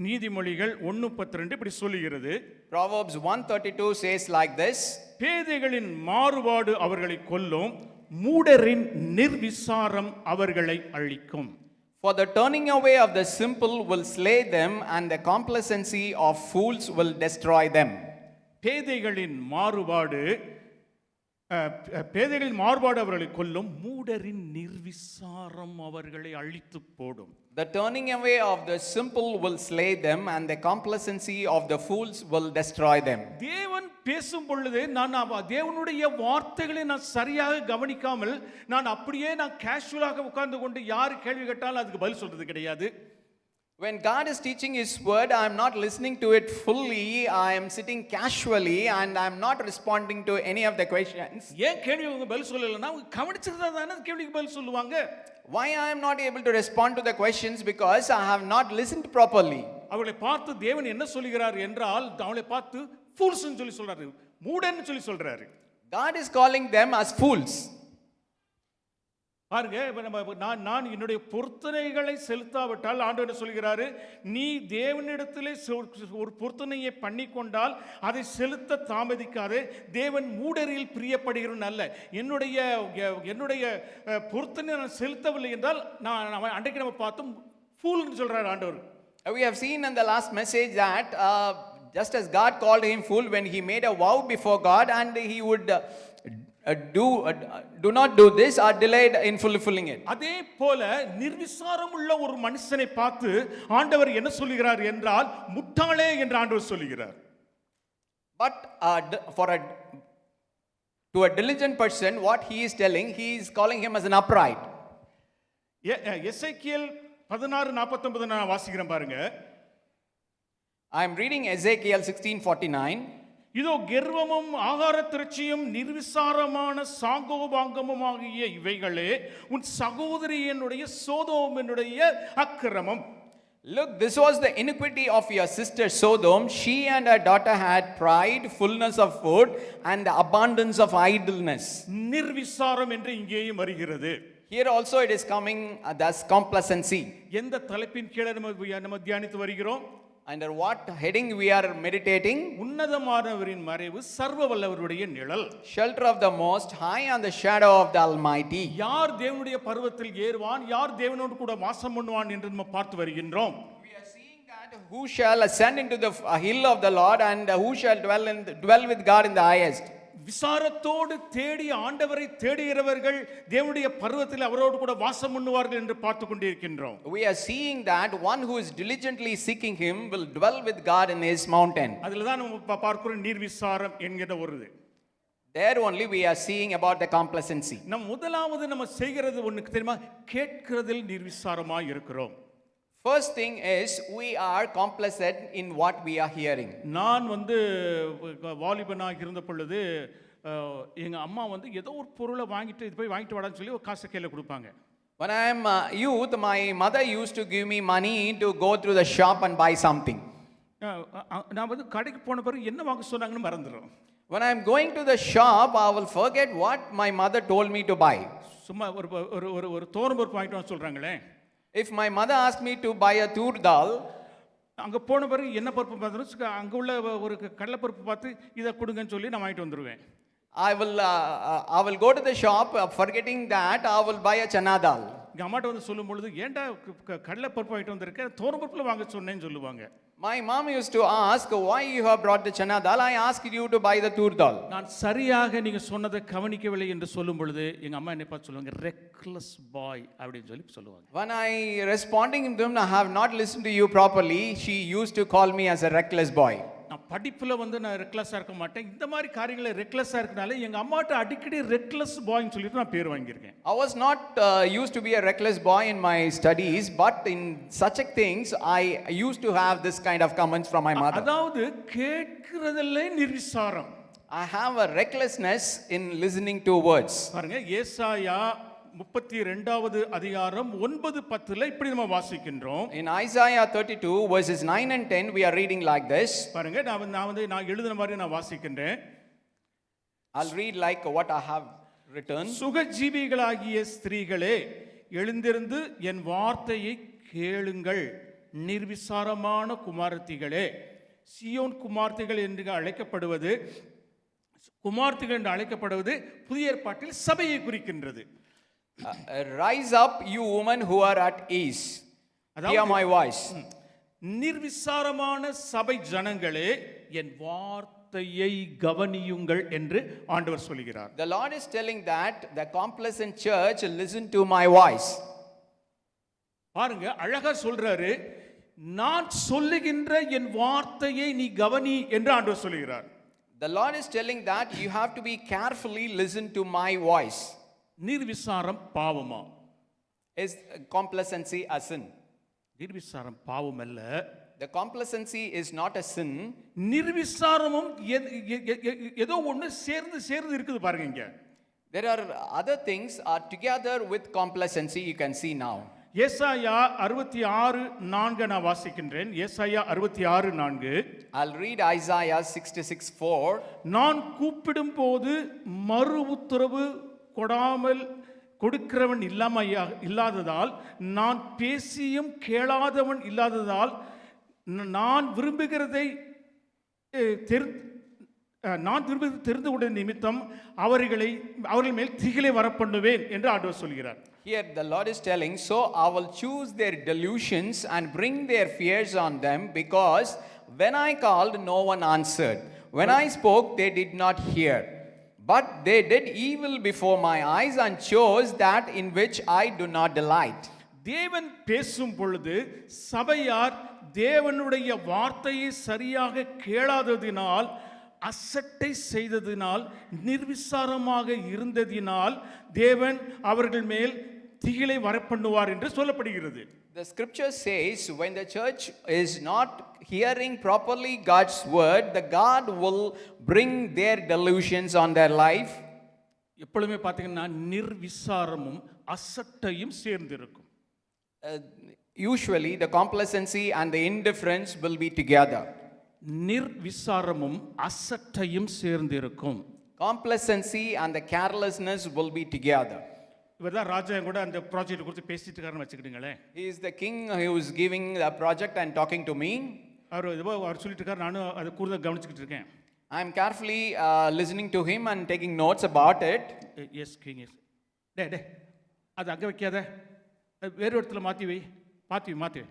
நீதிமொழிகள் 1:32 இப்படி சொல்லுகிறது. Proverbs 1:32 says like this. பேதைகளின் மாறுபாடு அவர்களை கொல்லும், மூடரின் நிர்விசாரம் அவர்களை அழிக்கும். For the turning away of the simple will slay them, and the complacency of fools will destroy them. பேதைகளின் மாறுபாடு அவர்களை கொல்லும், மூடரின் நிர்விசாரம் அவர்களை அழித்து போடும். The turning away of the simple will slay them, and the complacency of the fools will destroy them. தேவன் பேசும் பொழுது நான் தேவனுடைய வார்த்தைகளை நான் சரியாக கவனிக்காமல் நான் அப்படியே கேஷுவலாக உட்கார்ந்து கொண்டு யார் கேள்வி கேட்டாலும் அதுக்கு பதில் சொல்றது கிடையாது. When God is teaching His word, I am not listening to it fully. I am sitting casually and I am not responding to any of the questions. ஏன் கேள்விக்கு பதில் சொல்லலன்னா கவனிச்சிருந்தா தானே கேள்விக்கு பதில் சொல்லுவாங்க. Why I am not able to respond to the questions? Because I have not listened properly. அவளை பார்த்து தேவன் என்ன சொல்கிறார் என்றால் அவளை பார்த்து fools ன்னு சொல்றாரு, மூடன்னு சொல்றாரு. God is calling them as fools. பாருங்க, நான் என்னுடைய பொருத்தனைகளை செலுத்தாவிட்டால் ஆண்டவர் என்ன சொல்கிறாரு, நீ தேவனிடத்திலே ஒரு பொருத்தனையை பண்ணிக்கொண்டால் அதை செலுத்த தாமதிக்காதே, தேவன் மூடரில் பிரியப்படுகிறவன் அல்ல. என்னுடைய பொருத்தனை நான் செலுத்தவில்லை என்றால் நான் அன்றைக்கு நம்ம பார்த்தோம் ஃபூல்னு சொல்றாரு ஆண்டவர். We have seen in the last message that just as God called him fool when he made a vow before God and he would do not do this or delayed in fulfilling it. அதே போல நிர்விசாரம் உள்ள ஒரு மனுஷனை பார்த்து ஆண்டவர் என்ன சொல்கிறார் என்றால் முட்டாளே என்று ஆண்டவர் சொல்கிறார். But to a diligent person what he is telling, he is calling him as an upright. எசேக்கியேல் 16:49 நான் வாசிக்கிறேன் பாருங்க. I am reading Ezekiel 16:49. இதோ கர்வமும் ஆகார திரட்சியும் நிர்விசாரமான சாங்கோபாங்கமுமாகிய இவைகளே உன் சகோதரியனுடைய சோதோமினுடைய அக்கிரமம். Look, this was the iniquity of your sister Sodom. She and her daughter had pride, fullness of food, and the abundance of idleness. நிர்விசாரம் என்று இங்கேயும் வருகிறது. Here also it is coming as complacency. எந்த தலைப்பின் கீழே நம்ம தியானித்து வருகிறோம்? Under what heading we are meditating? உன்னதமானவரின் மறைவு சர்வ வல்லவருடைய நிழல். Shelter of the Most High and the shadow of the Almighty. யார் தேவனுடைய பர்வதத்தில் ஏறுவான், யார் தேவனோடு கூட வாசம் பண்ணுவான் என்று நம்ம பார்த்து வருகின்றோம். We are seeing that who shall ascend into the hill of the Lord and who shall dwell with God in the highest. விசாரத்தோடு தேடி ஆண்டவரை தேடுகிறவர்கள் தேவனுடைய பர்வதத்தில் அவரோடு கூட வாசம் பண்ணுவார்கள் என்று பார்த்து கொண்டிருக்கின்றோம். We are seeing that one who is diligently seeking him will dwell with God in his mountain. அதில் தான் நம்ம பார்க்கிறோம் நீர்விசாரம் என்கிற ஒரு இது. There only we are seeing about the complacency. நம் முதலாவது நம்ம செய்கிறது ஒண்ணுக்கு தெரியுமா? கேட்கிறதில் நீர்விசாரமாய் இருக்கிறோம். First thing is we are complacent in what we are hearing. நான் வாலிபனாக இருந்த பொழுது எங்க அம்மா ஏதோ ஒரு பொருளை வாங்கிட்டு இது போய் வாங்கிட்டு வாடான்னு சொல்லி ஒரு காசை கையில் கொடுப்பாங்க. When I am youth, my mother used to give me money to go through the shop and buy something. நான் கடைக்கு போன பிறகு என்ன வாங்க சொன்னாங்கன்னு மறந்துடும். When I am going to the shop, I will forget what my mother told me to buy. சும்மா ஒரு தோரம் பருப்பு வாங்கிட்டு வர சொல்றாங்களே. If my mother asked me to buy a tur dal, அங்க போன பிறகு என்ன பருப்பு பார்த்து அங்க உள்ள ஒரு கடலை பருப்பு பார்த்து இதை கொடுங்கன்னு சொல்லி நான் வாங்கிட்டு வந்துருவேன். I will go to the shop forgetting that I will buy a chana dal. எங்க அம்மாட்ட சொல்லும் பொழுது ஏன்டா கடலை பருப்பு வாங்கிட்டு வந்திருக்க, தோரம் பருப்புல வாங்க சொன்னேன்னு சொல்லுவாங்க. My mom used to ask, why you have brought the chana dal? I asked you to buy the tur dal. நான் சரியாக நீங்க சொன்னதை கவனிக்கவில்லை என்று சொல்லும் பொழுது எங்க அம்மா என்ன பார்த்து சொல்லுவாங்க, ரெக்லெஸ் பாய் அப்படின்னு சொல்லி சொல்லுவாங்க. When I responding to them, I have not listened to you properly, she used to call me as a reckless boy. நான் படிப்புல நான் ரெக்லெஸ்ஸா இருக்க மாட்டேன். இந்த மாதிரி காரியங்களை ரெக்லெஸ்ஸா இருக்கனால எங்க அம்மாட்ட அடிக்கடி ரெக்லெஸ் பாய்னு சொல்லிட்டு நான் பேர் வாங்கியிருக்கேன். I was not used to be a reckless boy in my studies, but in such things I used to have this kind of comments from my mother. அதாவது கேட்கிறதிலே நிர்விசாரம். I have a recklessness in listening to words. பாருங்க ஏசாயா 32வது அதிகாரம் 9-10ல இப்படி நம்ம வாசிக்கின்றோம். In Isaiah 32 verses 9 and 10 we are reading like this. பாருங்க நான் எழுதின மாதிரி நான் வாசிக்கின்றேன். I'll read like what I have written. சுகஜீவிகளாகிய ஸ்திரீகளே எழுந்திருந்து என் வார்த்தையை கேளுங்கள், நிர்விசாரமான குமாரத்திகளே. சியோன் குமார்த்திகள் என்று அழைக்கப்படுவது புதிய ஏற்பாட்டில் சபையை குறிக்கின்றது. Rise up, you women who are at ease. Hear my voice. நிர்விசாரமான சபை ஜனங்களே என் வார்த்தையை கவனியுங்கள் என்று ஆண்டவர் சொல்கிறார். The Lord is telling that the complacent church listen to my voice. பாருங்க அழகா சொல்றாரு, நான் சொல்லுகின்ற என் வார்த்தையை நீ கவனி என்று ஆண்டவர் சொல்கிறார். The Lord is telling that you have to be carefully listen to my voice. நிர்விசாரம் பாவமா? Is complacency a sin? நிர்விசாரம் பாவம் அல்ல. The complacency is not a sin. நிர்விசாரமும் ஏதோ ஒண்ணு சேர்ந்து இருக்குது பாருங்க இங்க. There are other things are together with complacency, you can see now. ஏசாயா 66:4 நான் வாசிக்கின்றேன். ஏசாயா 66:4. I'll read Isaiah 66:4. நான் கூப்பிடும் போது மறு உத்தரவு கொடுக்கிறவன் இல்லாததால், நான் பேசியும் கேளாதவன் இல்லாததால், நான் விரும்புகிறதை தெரிந்து கொண்ட நிமித்தம் அவர்கள் மேல் திகிலை வரப்பண்ணுவேன் என்று ஆண்டவர் சொல்கிறார். Here the Lord is telling, so I will choose their delusions and bring their fears on them, because when I called no one answered, when I spoke they did not hear. But they did evil before my eyes and chose that in which I do not delight. தேவன் பேசும் பொழுது சபையார் தேவனுடைய வார்த்தையை சரியாக கேளாததினால், அசட்டை செய்ததினால், நிர்விசாரமாக இருந்ததினால் தேவன் அவர்கள் மேல் திகிலை வரப்பண்ணுவார் என்று சொல்லப்படுகிறது. The scripture says when the church is not hearing properly God's word, the God will bring their delusions on their life. எப்பொழுதுமே பாத்தீங்கன்னா நிர்விசாரமும் அசட்டையும் சேர்ந்து இருக்கும். Usually the complacency and the indifference will be together. நிர்விசாரமும் அசட்டையும் சேர்ந்து இருக்கும். Complacency and the carelessness will be together. இவர் தான் ராஜா கூட அந்த ப்ராஜெக்ட் குறித்து பேசிட்டு இருக்காருன்னு வச்சுக்கிட்டுங்களேன். He is the king who is giving the project and talking to me. அவர் சொல்லிட்டு இருக்காரு, நானும் அதை கூர்ந்து கவனிச்சுக்கிட்டு இருக்கேன். I am carefully listening to him and taking notes about it. எஸ் கிங் எஸ். டே அது அங்கே வைக்காத, வேறு இடத்துல மாற்றி வை, மாற்றி வை.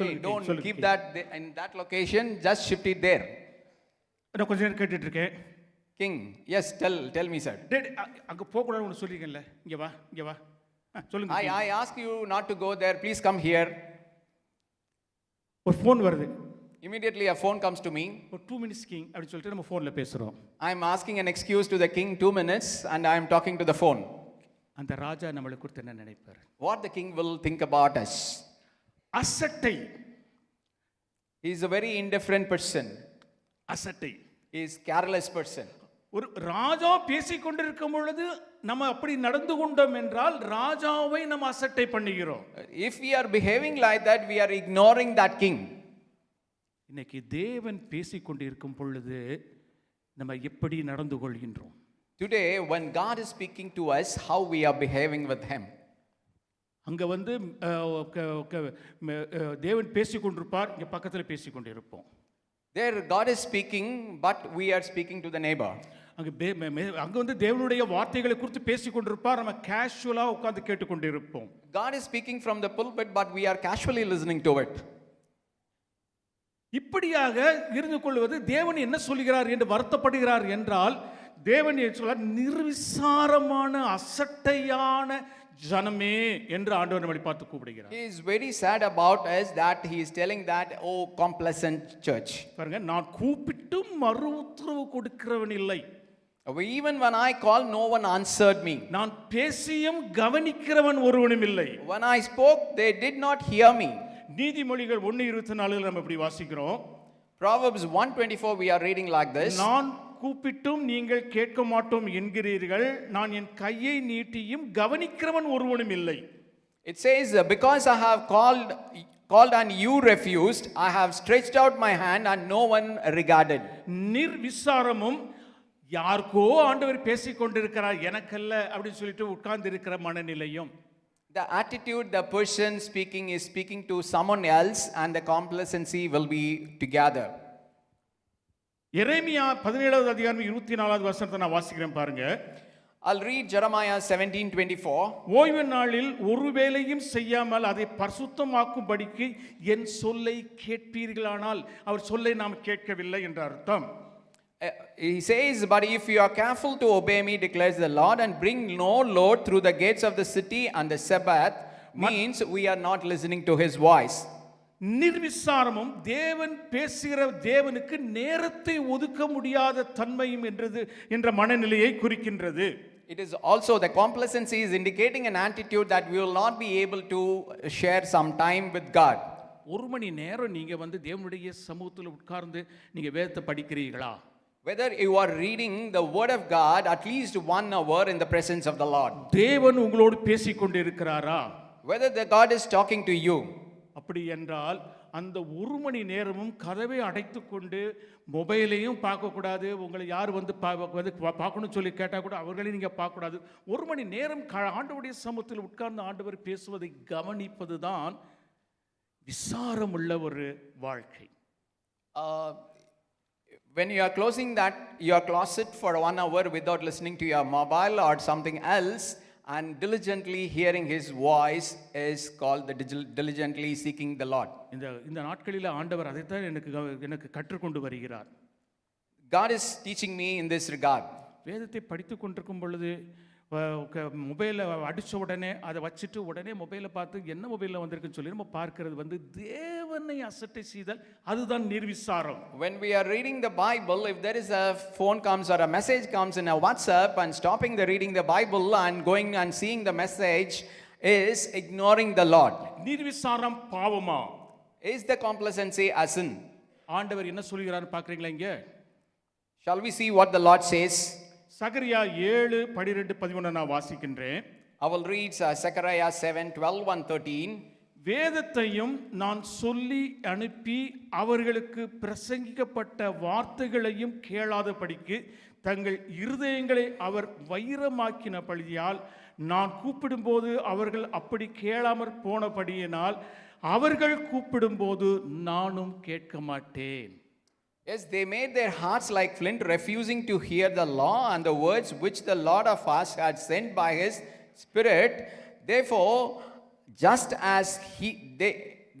Hey, don't keep that in that location, just shift it there. நான் கொஞ்ச நேரம் கேட்டுட்டு இருக்கேன். King, yes, tell me, sir. டே அங்கே போகக்கூடாதுன்னு ஒன்று சொல்லியிருக்கேன்ல, இங்கே வா சொல்லுங்க. I ask you not to go there, please come here. ஒரு ஃபோன் வருது. Immediately a phone comes to me. ஒரு 2 minutes கிங் அப்படின்னு சொல்லிட்டு நம்ம ஃபோனில் பேசுகிறோம். I am asking an excuse to the king 2 minutes and I am talking to the phone. அந்த ராஜா நம்மளை குறித்து என்ன நினைப்பார்? What the king will think about us? அசட்டை. He is a very indifferent person. அசட்டை. He is careless person. ஒரு ராஜா பேசிக் கொண்டிருக்கும் பொழுது நம்ம அப்படி நடந்து கொண்டோம் என்றால் ராஜாவை நம்ம அசட்டை பண்ணுகிறோம். If we are behaving like that, we are ignoring that king. இன்னைக்கு தேவன் பேசிக் கொண்டிருக்கும் பொழுது நம்ம எப்படி நடந்து கொள்கின்றோம்? Today, when God is speaking to us, how we are behaving with him. அங்க வந்து தேவன் பேசிக் கொண்டிருப்பார், இங்க பக்கத்தில் பேசிக் கொண்டிருப்போம். There God is speaking, but we are speaking to the neighbor. அங்க வந்து தேவனுடைய வார்த்தைகளை குறித்து பேசிக் கொண்டிருப்பார், நம்ம கேஷுவலா உட்கார்ந்து கேட்டுக்கொண்டிருப்போம். God is speaking from the pulpit, but we are casually listening to it. இப்படியாக இருந்து கொள்வது தேவன் என்ன சொல்கிறார் என்று வருத்தப்படுகிறார் என்றால் தேவன் சொல்றார், நிர்விசாரமான அசட்டையான ஜனமே என்று ஆண்டவர் நம்மை பார்த்து கூப்பிடுகிறார். He is very sad about us that he is telling that, oh complacent church. பாருங்க, நான் கூப்பிட்டும் மறு உத்தரவு கொடுக்கிறவன் இல்லை. Even when I called, no one answered me. நான் பேசியும் கவனிக்கிறவன் ஒருவனும் இல்லை. When I spoke, they did not hear me. நீதிமொழிகள் 1:24 நம்ம இப்படி வாசிக்கிறோம். Proverbs 1:24 we are reading like this. நான் கூப்பிட்டும் நீங்கள் கேட்க மாட்டோம் என்கிறீர்கள், நான் என் கையை நீட்டியும் கவனிக்கிறவன் ஒருவனும் இல்லை. It says, because I have called and you refused, I have stretched out my hand and no one regarded. நிர்விசாரமும் யாருக்கோ ஆண்டவர் பேசிக் கொண்டிருக்கிறார், எனக்கல்ல அப்படின்னு சொல்லிட்டு உட்கார்ந்து இருக்கிற மனநிலையும். The attitude the person speaking is speaking to someone else and the complacency will be together. எரேமியா 17வது அதிகாரம் 24வது வசனத்தை நான் வாசிக்கிறேன் பாருங்க. I'll read Jeremiah 17:24. ஓய்வு நாளில் ஒரு வேலையும் செய்யாமல் அதை பரிசுத்தமாக்கும்படிக்கு என் சொல்லை கேட்பீர்களானால், அவர் சொல்லை நாம் கேட்கவில்லை என்ற அர்த்தம். He says, but if you are careful to obey me, declares the Lord, and bring no load through the gates of the city and the Sabbath, means we are not listening to his voice. நிர்விசாரமும் தேவன் பேசுகிற தேவனுக்கு நேரத்தை ஒதுக்க முடியாத தன்மையும் என்ற மனநிலையை குறிக்கின்றது. It is also the complacency is indicating an attitude that we will not be able to share some time with God. ஒரு மணி நேரம் நீங்க வந்து தேவனுடைய சமூகத்தில் உட்கார்ந்து நீங்க வேதத்தை படிக்கிறீர்களா? Whether you are reading the word of God at least 1 hour in the presence of the Lord. தேவன் உங்களோடு பேசிக் கொண்டிருக்கிறாரா? Whether the God is talking to you. அப்படி என்றால் அந்த ஒரு மணி நேரமும் கதவை அடைத்து கொண்டு மொபைலையும் பார்க்கக்கூடாது, உங்களை யார் வந்து பார்க்கணும்னு சொல்லி கேட்டால் கூட அவர்களையும் நீங்கள் பார்க்கக்கூடாது. ஒரு மணி நேரம் ஆண்டவருடைய சமூகத்தில் உட்கார்ந்து ஆண்டவர் பேசுவதை கவனிப்பது தான் விசாரமுள்ள ஒரு வாழ்க்கை. When you are closing your closet for 1 hour without listening to your mobile or something else and diligently hearing his voice is called the diligently seeking the Lord. இந்த நாட்களில் ஆண்டவர் அதைத்தான் எனக்கு கற்றுக்கொண்டு வருகிறார். God is teaching me in this regard. வேதத்தை படித்துக் கொண்டிருக்கும் பொழுது மொபைலை அடித்த உடனே அதை வச்சுட்டு உடனே மொபைலை பார்த்து என்ன மொபைலில் வந்திருக்குன்னு சொல்லி நம்ம பார்க்கிறது வந்து தேவனை அசட்டை செய்தால் அதுதான் நிர்விசாரம். When we are reading the Bible, if there is a phone comes or a message comes in a WhatsApp and stopping the reading the Bible and going and seeing the message is ignoring the Lord. நிர்விசாரம் பாவமா? Is the complacency a sin? ஆண்டவர் என்ன சொல்கிறார் பார்க்கறீங்களா இங்க? Shall we see what the Lord says? சகரியா 7:12-11 நான் வாசிக்கின்றேன். I will read Zechariah 7:12-13. வேதத்தையும் நான் சொல்லி அனுப்பி அவர்களுக்கு பிரசங்கிக்கப்பட்ட வார்த்தைகளையும் கேளாதபடிக்கு தங்கள் இருதயங்களை அவர் வைரமாக்கினபடியால் நான் கூப்பிடும்போது அவர்கள் அப்படி கேளாமற் போனபடியினால் அவர்கள் கூப்பிடும்போது நானும் கேட்க மாட்டேன். Yes, they made their hearts like flint, refusing to hear the law and the words which the Lord of us had sent by his Spirit. Therefore, just as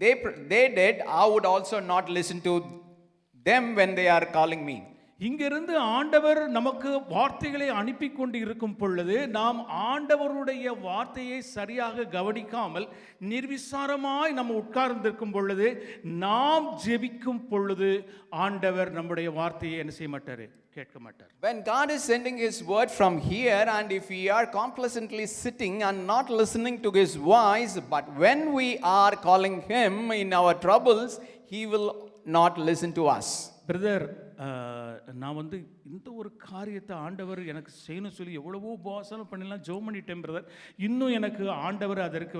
they did, I would also not listen to them when they are calling me. இங்கிருந்து ஆண்டவர் நமக்கு வார்த்தைகளை அனுப்பி கொண்டு இருக்கும் பொழுது நாம் ஆண்டவருடைய வார்த்தையை சரியாக கவனிக்காமல் நிர்விசாரமாய் நம்ம உட்கார்ந்திருக்கும் பொழுது நாம் ஜெபிக்கும் பொழுது ஆண்டவர் நம்முடைய வார்த்தையை என்ன செய்ய மாட்டாரு, கேட்க மாட்டார். When God is sending his word from here, and if we are complacently sitting and not listening to his voice, but when we are calling him in our troubles, he will not listen to us. Brother, நான் இந்த ஒரு காரியத்தை ஆண்டவர் எனக்கு செய்யணும் சொல்லி எவ்வளவோ உபவாசம் பண்ணலாம், ஜெபம் பண்ணிட்டேன் பிரதர், இன்னும் எனக்கு ஆண்டவர் அதற்கு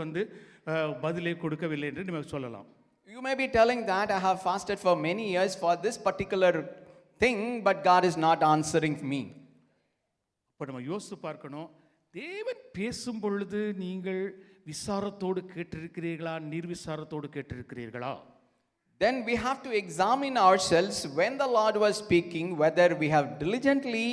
பதிலே கொடுக்கவில்லை என்று நீங்கள் சொல்லலாம். You may be telling that I have fasted for many years for this particular thing, but God is not answering me. இப்போ நம்ம யோசித்து பார்க்கணும், தேவன் பேசும் பொழுது நீங்கள் விசாரத்தோடு கேட்டிருக்கிறீர்களா, நிர்விசாரத்தோடு கேட்டிருக்கிறீர்களா? Then we have to examine ourselves when the Lord was speaking, whether we have diligently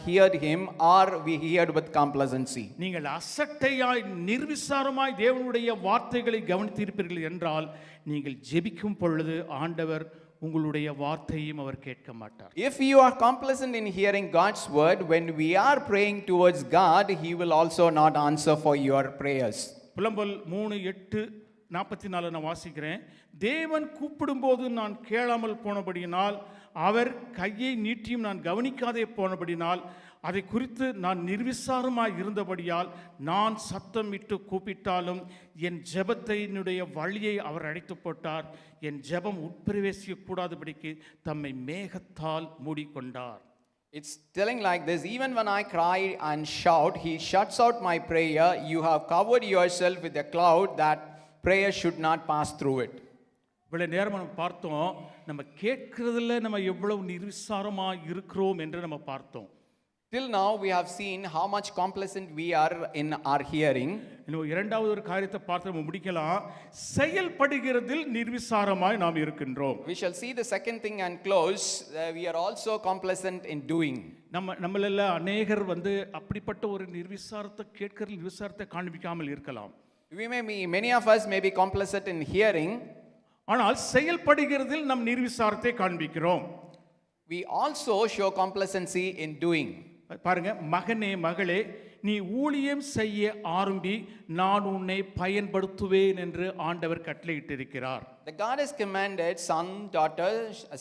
heard him or we heard with complacency. நீங்கள் அசட்டையாய் நிர்விசாரமாய் தேவனுடைய வார்த்தைகளை கவனித்திருப்பீர்கள் என்றால் நீங்கள் ஜெபிக்கும் பொழுது ஆண்டவர் உங்களுடைய வார்த்தையும் அவர் கேட்க மாட்டார். If you are complacent in hearing God's word, when we are praying towards God, he will also not answer for your prayers. புலம்பல் 3:8-44 நான் வாசிக்கிறேன். தேவன் கூப்பிடும்போது நான் கேளாமல் போனபடியினால், அவர் கையை நீட்டியும் நான் கவனிக்காதே போனபடினால், அதை குறித்து நான் நிர்விசாரமாய் இருந்தபடியால் நான் சத்தமிட்டு கூப்பிட்டாலும் என் ஜெபத்தினுடைய வழியை அவர் அடைத்து போட்டார். என் ஜெபம் உட்பிரவேசிக்க கூடாதபடிக்கு தம்மை மேகத்தால் மூடிக்கொண்டார். It's telling like this, even when I cry and shout, he shuts out my prayer. You have covered yourself with a cloud that prayer should not pass through it. இவ்வளவு நேரம் நம்ம பார்த்தோம், நம்ம கேட்கிறதுல நம்ம எவ்வளவு நிர்விசாரமாக இருக்கிறோம் என்று நம்ம பார்த்தோம். Till now we have seen how much complacent we are in our hearing. இன்னும் இரண்டாவது ஒரு காரியத்தை பார்த்து நம்ம முடிக்கலாம். செயல்படுகிறதில் நிர்விசாரமாய் நாம் இருக்கின்றோம். We shall see the second thing and close. We are also complacent in doing. நம்மள அநேகர் அப்படிப்பட்ட ஒரு நிர்விசாரத்தை கேட்கிற நிர்விசாரத்தை காண்பிக்காமல் இருக்கலாம். Many of us may be complacent in hearing. ஆனால் செயல்படுகிறதில் நம் நிர்விசாரத்தை காண்பிக்கிறோம். We also show complacency in doing. பாருங்க, மகனே மகளே நீ ஊழியம் செய்ய ஆரம்பி, நான் உன்னை பயன்படுத்துவேன் என்று ஆண்டவர் கட்டளையிட்டிருக்கிறார். The God has commanded, son, daughter,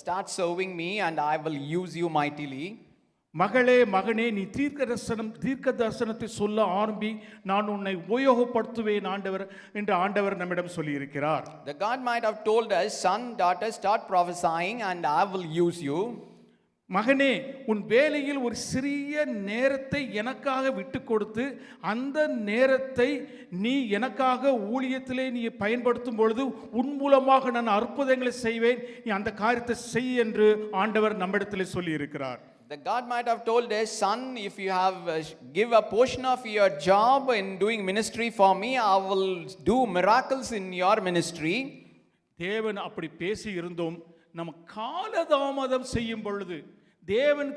start serving me and I will use you mightily. மகளே மகனே நீ தீர்க்க தரிசனத்தை சொல்ல ஆரம்பி, நான் உன்னை உபயோகப்படுத்துவேன் ஆண்டவர் என்று ஆண்டவர் நம்மிடம் சொல்லி இருக்கிறார். The God might have told us, son, daughter, start prophesying and I will use you. மகனே உன் வேலையில் ஒரு சிறிய நேரத்தை எனக்காக விட்டு கொடுத்து, அந்த நேரத்தை நீ எனக்காக ஊழியத்திலே நீ பயன்படுத்தும் பொழுது உன் மூலமாக நான் அற்புதங்களை செய்வேன், நீ அந்த காரியத்தை செய் என்று ஆண்டவர் நம்மிடத்திலே சொல்லி இருக்கிறார். The God might have told us, son, if you have give a portion of your job in doing ministry for me, I will do miracles in your ministry. தேவன் அப்படி பேசி இருந்தோம், நம்ம காலதாமதம் செய்யும் பொழுது, தேவன்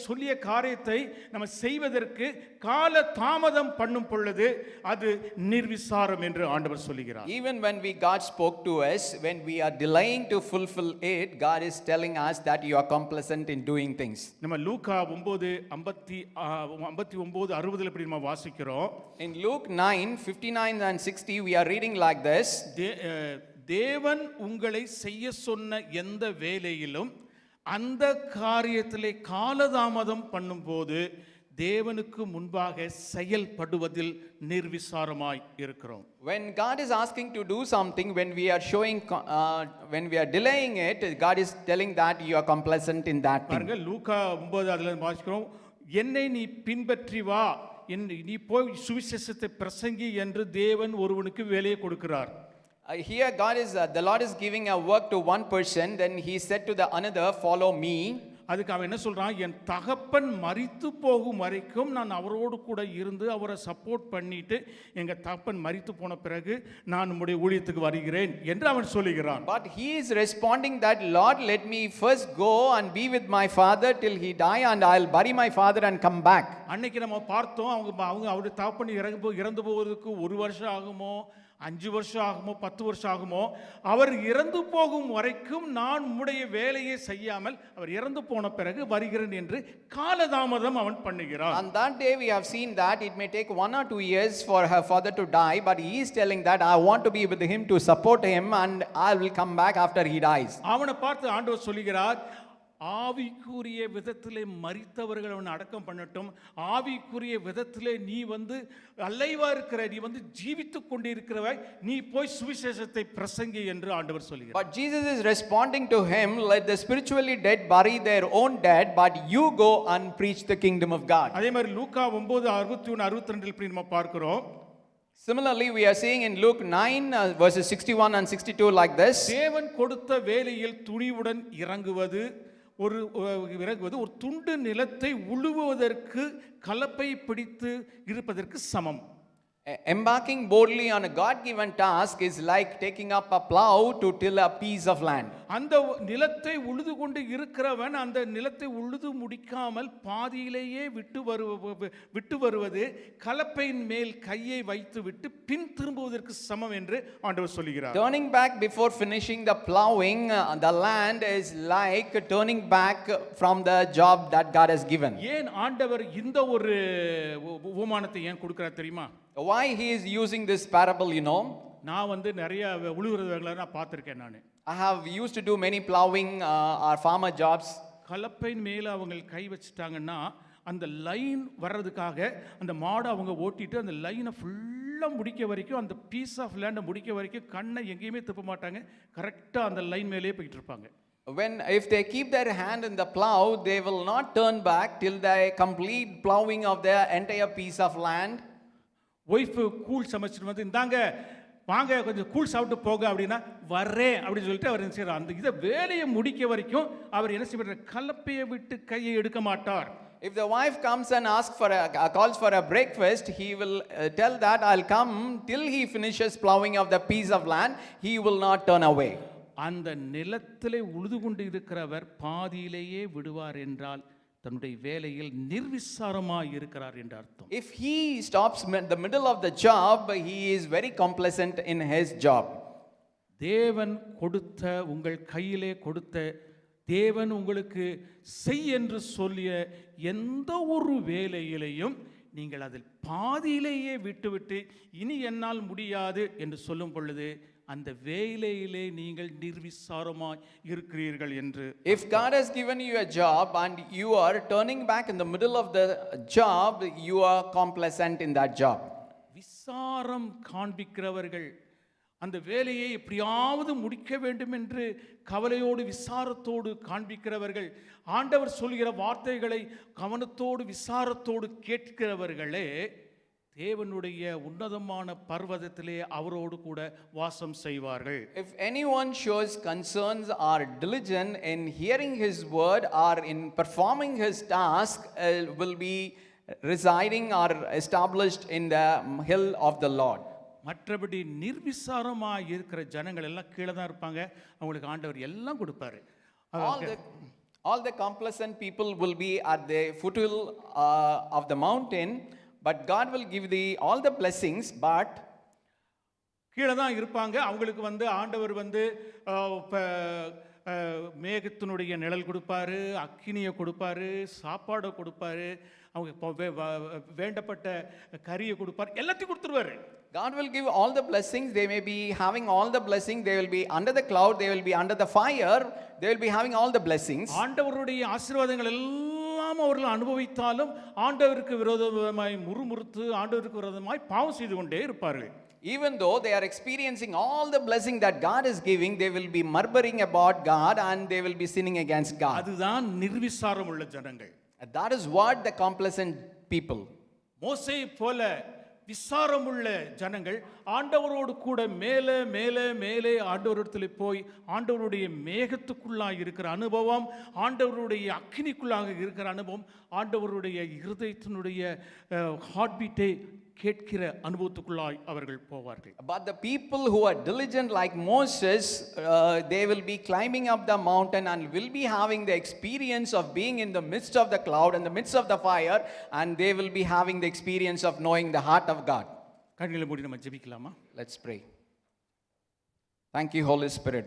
சொல்லிய காரியத்தை நம்ம செய்வதற்கு கால தாமதம் பண்ணும் பொழுது அது நிர்விசாரம் என்று ஆண்டவர் சொல்லுகிறார். Even when God spoke to us, when we are delaying to fulfill it, God is telling us that you are complacent in doing things. நம்ம லூக்கா 9:59-60 இப்படி நம்ம வாசிக்கிறோம். In Luke 9:59 and 60 we are reading like this. தேவன் உங்களை செய்ய சொன்ன எந்த வேலையிலும் அந்த காரியத்திலே காலதாமதம் பண்ணும்போது தேவனுக்கு முன்பாக செயல்படுவதில் நிர்விசாரமாய் இருக்கிறோம். When God is asking to do something, when we are when we are delaying it, God is telling that you are complacent in that thing. பாருங்க, லூக்கா 9 அதுல வாசிக்கிறோம், என்னை நீ பின்பற்றி வா, நீ போய் சுவிசேஷத்தை பிரசங்கி என்று தேவன் ஒருவனுக்கு வேலையை கொடுக்கிறார். Here God is the Lord is giving a work to one person, then he said to the another, follow me. அதுக்கு அவன் என்ன சொல்றான், என் தகப்பன் மரித்து போகும் வரைக்கும் நான் அவரோடு கூட இருந்து அவரை சப்போர்ட் பண்ணிட்டு எங்க தகப்பன் மரித்து போன பிறகு நான் உம்முடைய ஊழியத்துக்கு வருகிறேன் என்று அவன் சொல்லுகிறான். But he is responding that, Lord, let me first go and be with my father till he die, and I'll bury my father and come back. அன்னைக்கு நம்ம பார்த்தோம், அவங்க அவருடைய தகப்பன் இறந்து போவதற்கு 1 வருஷம் ஆகுமோ, 5 வருஷம் ஆகுமோ, 10 வருஷம் ஆகுமோ, அவர் இறந்து போகும் வரைக்கும் நான் உம்முடைய வேலையை செய்யாமல் அவர் இறந்து போன பிறகு வருகிறேன் என்று காலதாமதம் அவன் பண்ணுகிறான். On that day we have seen that it may take 1 or 2 years for her father to die, but he is telling that I want to be with him to support him and I will come back after he dies. அவனை பார்த்து ஆண்டவர் சொல்லுகிறார், ஆவிக்குரிய விதத்திலே மரித்தவர்கள் அவன் அடக்கம் பண்ணட்டும், ஆவிக்குரிய விதத்திலே நீ அலைவா இருக்கிற, நீ ஜீவித்துக் கொண்டிருக்கிறவ, நீ போய் சுவிசேஷத்தை பிரசங்கி என்று ஆண்டவர் சொல்கிறார். But Jesus is responding to him, let the spiritually dead bury their own dead, but you go and preach the kingdom of God. அதே மாதிரி லூக்கா 9:61-62 நம்ம பார்க்கிறோம். Similarly, we are seeing in Luke 9 verses 61 and 62 like this. தேவன் கொடுத்த வேலையில் துணிவுடன் இறங்குவது ஒரு துண்டு நிலத்தை உழுவுவதற்கு கலப்பை பிடித்து இருப்பதற்கு சமம். Embarking boldly on a God-given task is like taking up a plow to till a piece of land. அந்த நிலத்தை உழுது கொண்டு இருக்கிறவன் அந்த நிலத்தை உழுது முடிக்காமல் பாதியிலேயே விட்டு வருவது கலப்பையின் மேல் கையை வைத்து விட்டு பின் திரும்புவதற்கு சமம் என்று ஆண்டவர் சொல்கிறார். Turning back before finishing the plowing, the land is like turning back from the job that God has given. ஏன் ஆண்டவர் இந்த ஒரு உபமானத்தை ஏன் கொடுக்கிறார் தெரியுமா? Why he is using this parable, you know? நான் நிறைய உழுவுறவர்களை நான் பார்த்திருக்கேன். நான் I have used to do many plowing or farmer jobs. கலப்பையின் மேல அவங்க கை வச்சிட்டாங்கன்னா அந்த லைன் வர்றதுக்காக அந்த மாடை அவங்க ஓட்டிட்டு அந்த லைனை ஃபுல்லா முடிக்க வரைக்கும், அந்த பீஸ் ஆஃப் லேண்டை முடிக்க வரைக்கும் கண்ணை எங்கேயுமே திருப்ப மாட்டாங்க, கரெக்டா அந்த லைன் மேலேயே போயிட்டு இருப்பாங்க. If they keep their hand in the plow, they will not turn back till they complete plowing of their entire piece of land. Wife கூழ் சமைச்சிட்டு இந்தாங்க வாங்க கொஞ்சம் கூழ் சாப்பிட்டு போக அப்படின்னா வர்றேன் அப்படின்னு சொல்லிட்டு அவர் என்ன செய்யறார், அந்த இதை வேலையை முடிக்க வரைக்கும் அவர் என்ன செய்யறார், கலப்பையை விட்டு கையை எடுக்க மாட்டார். If the wife comes and asks for calls for a breakfast, he will tell that I'll come till he finishes plowing of the piece of land. He will not turn away. அந்த நிலத்திலே உழுது கொண்டு இருக்கிறவர் பாதியிலேயே விடுவார் என்றால் தன்னுடைய வேலையில் நிர்விசாரமாய் இருக்கிறார் என்று அர்த்தம். If he stops in the middle of the job, he is very complacent in his job. தேவன் கொடுத்த, உங்கள் கையிலே கொடுத்த, தேவன் உங்களுக்கு செய் என்று சொல்லிய எந்த ஒரு வேலையிலையும் நீங்கள் அதில் பாதியிலேயே விட்டுவிட்டு இனி என்னால் முடியாது என்று சொல்லும் பொழுது அந்த வேலையிலே நீங்கள் நிர்விசாரமாய் இருக்கிறீர்கள் என்று. If God has given you a job and you are turning back in the middle of the job, you are complacent in that job. விசாரம் காண்பிக்கிறவர்கள், அந்த வேலையை எப்படியாவது முடிக்க வேண்டும் என்று கவலையோடு விசாரத்தோடு காண்பிக்கிறவர்கள், ஆண்டவர் சொல்கிற வார்த்தைகளை கவனத்தோடு விசாரத்தோடு கேட்கிறவர்களே தேவனுடைய உன்னதமான பர்வதத்திலே அவரோடு கூட வாசம் செய்வார்கள். If anyone shows concerns or diligence in hearing his word or in performing his task, will be residing or established in the hill of the Lord. மற்றபடி நிர்விசாரமாக இருக்கிற ஜனங்கள் எல்லாம் கீழே தான் இருப்பாங்க, அவங்களுக்கு ஆண்டவர் எல்லாம் கொடுப்பாரு. All the complacent people will be at the foothill of the mountain, but God will give all the blessings, but கீழே தான் இருப்பாங்க. அவங்களுக்கு ஆண்டவர் மேகத்தினுடைய நிழல் கொடுப்பாரு, அக்கினியை கொடுப்பாரு, சாப்பாடை கொடுப்பாரு, அவங்க வேண்டப்பட்ட கறியை கொடுப்பாரு, எல்லாத்தையும் கொடுத்துருவாரு. God will give all the blessings. They may be having all the blessings. They will be under the cloud. They will be under the fire. They will be having all the blessings. ஆண்டவருடைய ஆசீர்வாதங்கள் எல்லாம் அவர்கள் அனுபவித்தாலும் ஆண்டவருக்கு விரோதமாய் முறுமுறுத்து ஆண்டவருக்கு விரோதமாய் பாவம் செய்து கொண்டே இருப்பார்கள். Even though they are experiencing all the blessing that God is giving, they will be murmuring about God and they will be sinning against God. அதுதான் நிர்விசாரம் உள்ள ஜனங்கள். That is what the complacent people. மோசே போல விசாரமுள்ள ஜனங்கள் ஆண்டவரோடு கூட மேலே மேலே மேலே ஆண்டவரிடத்தில் போய் ஆண்டவருடைய மேகத்துக்குள்ளாக இருக்கிற அனுபவம், ஆண்டவருடைய அக்கினிக்குள்ளாக இருக்கிற அனுபவம், ஆண்டவருடைய இருதயத்தினுடைய ஹார்ட் பீட்டை கேட்கிற அனுபவத்துக்குள்ளாய் அவர்கள் போவார்கள். But the people who are diligent like Moses, they will be climbing up the mountain and will be having the experience of being in the midst of the cloud, in the midst of the fire, and they will be having the experience of knowing the heart of God. கண்களை மூடி நம்ம ஜெபிக்கலாமா? Let's pray. Thank you, Holy Spirit.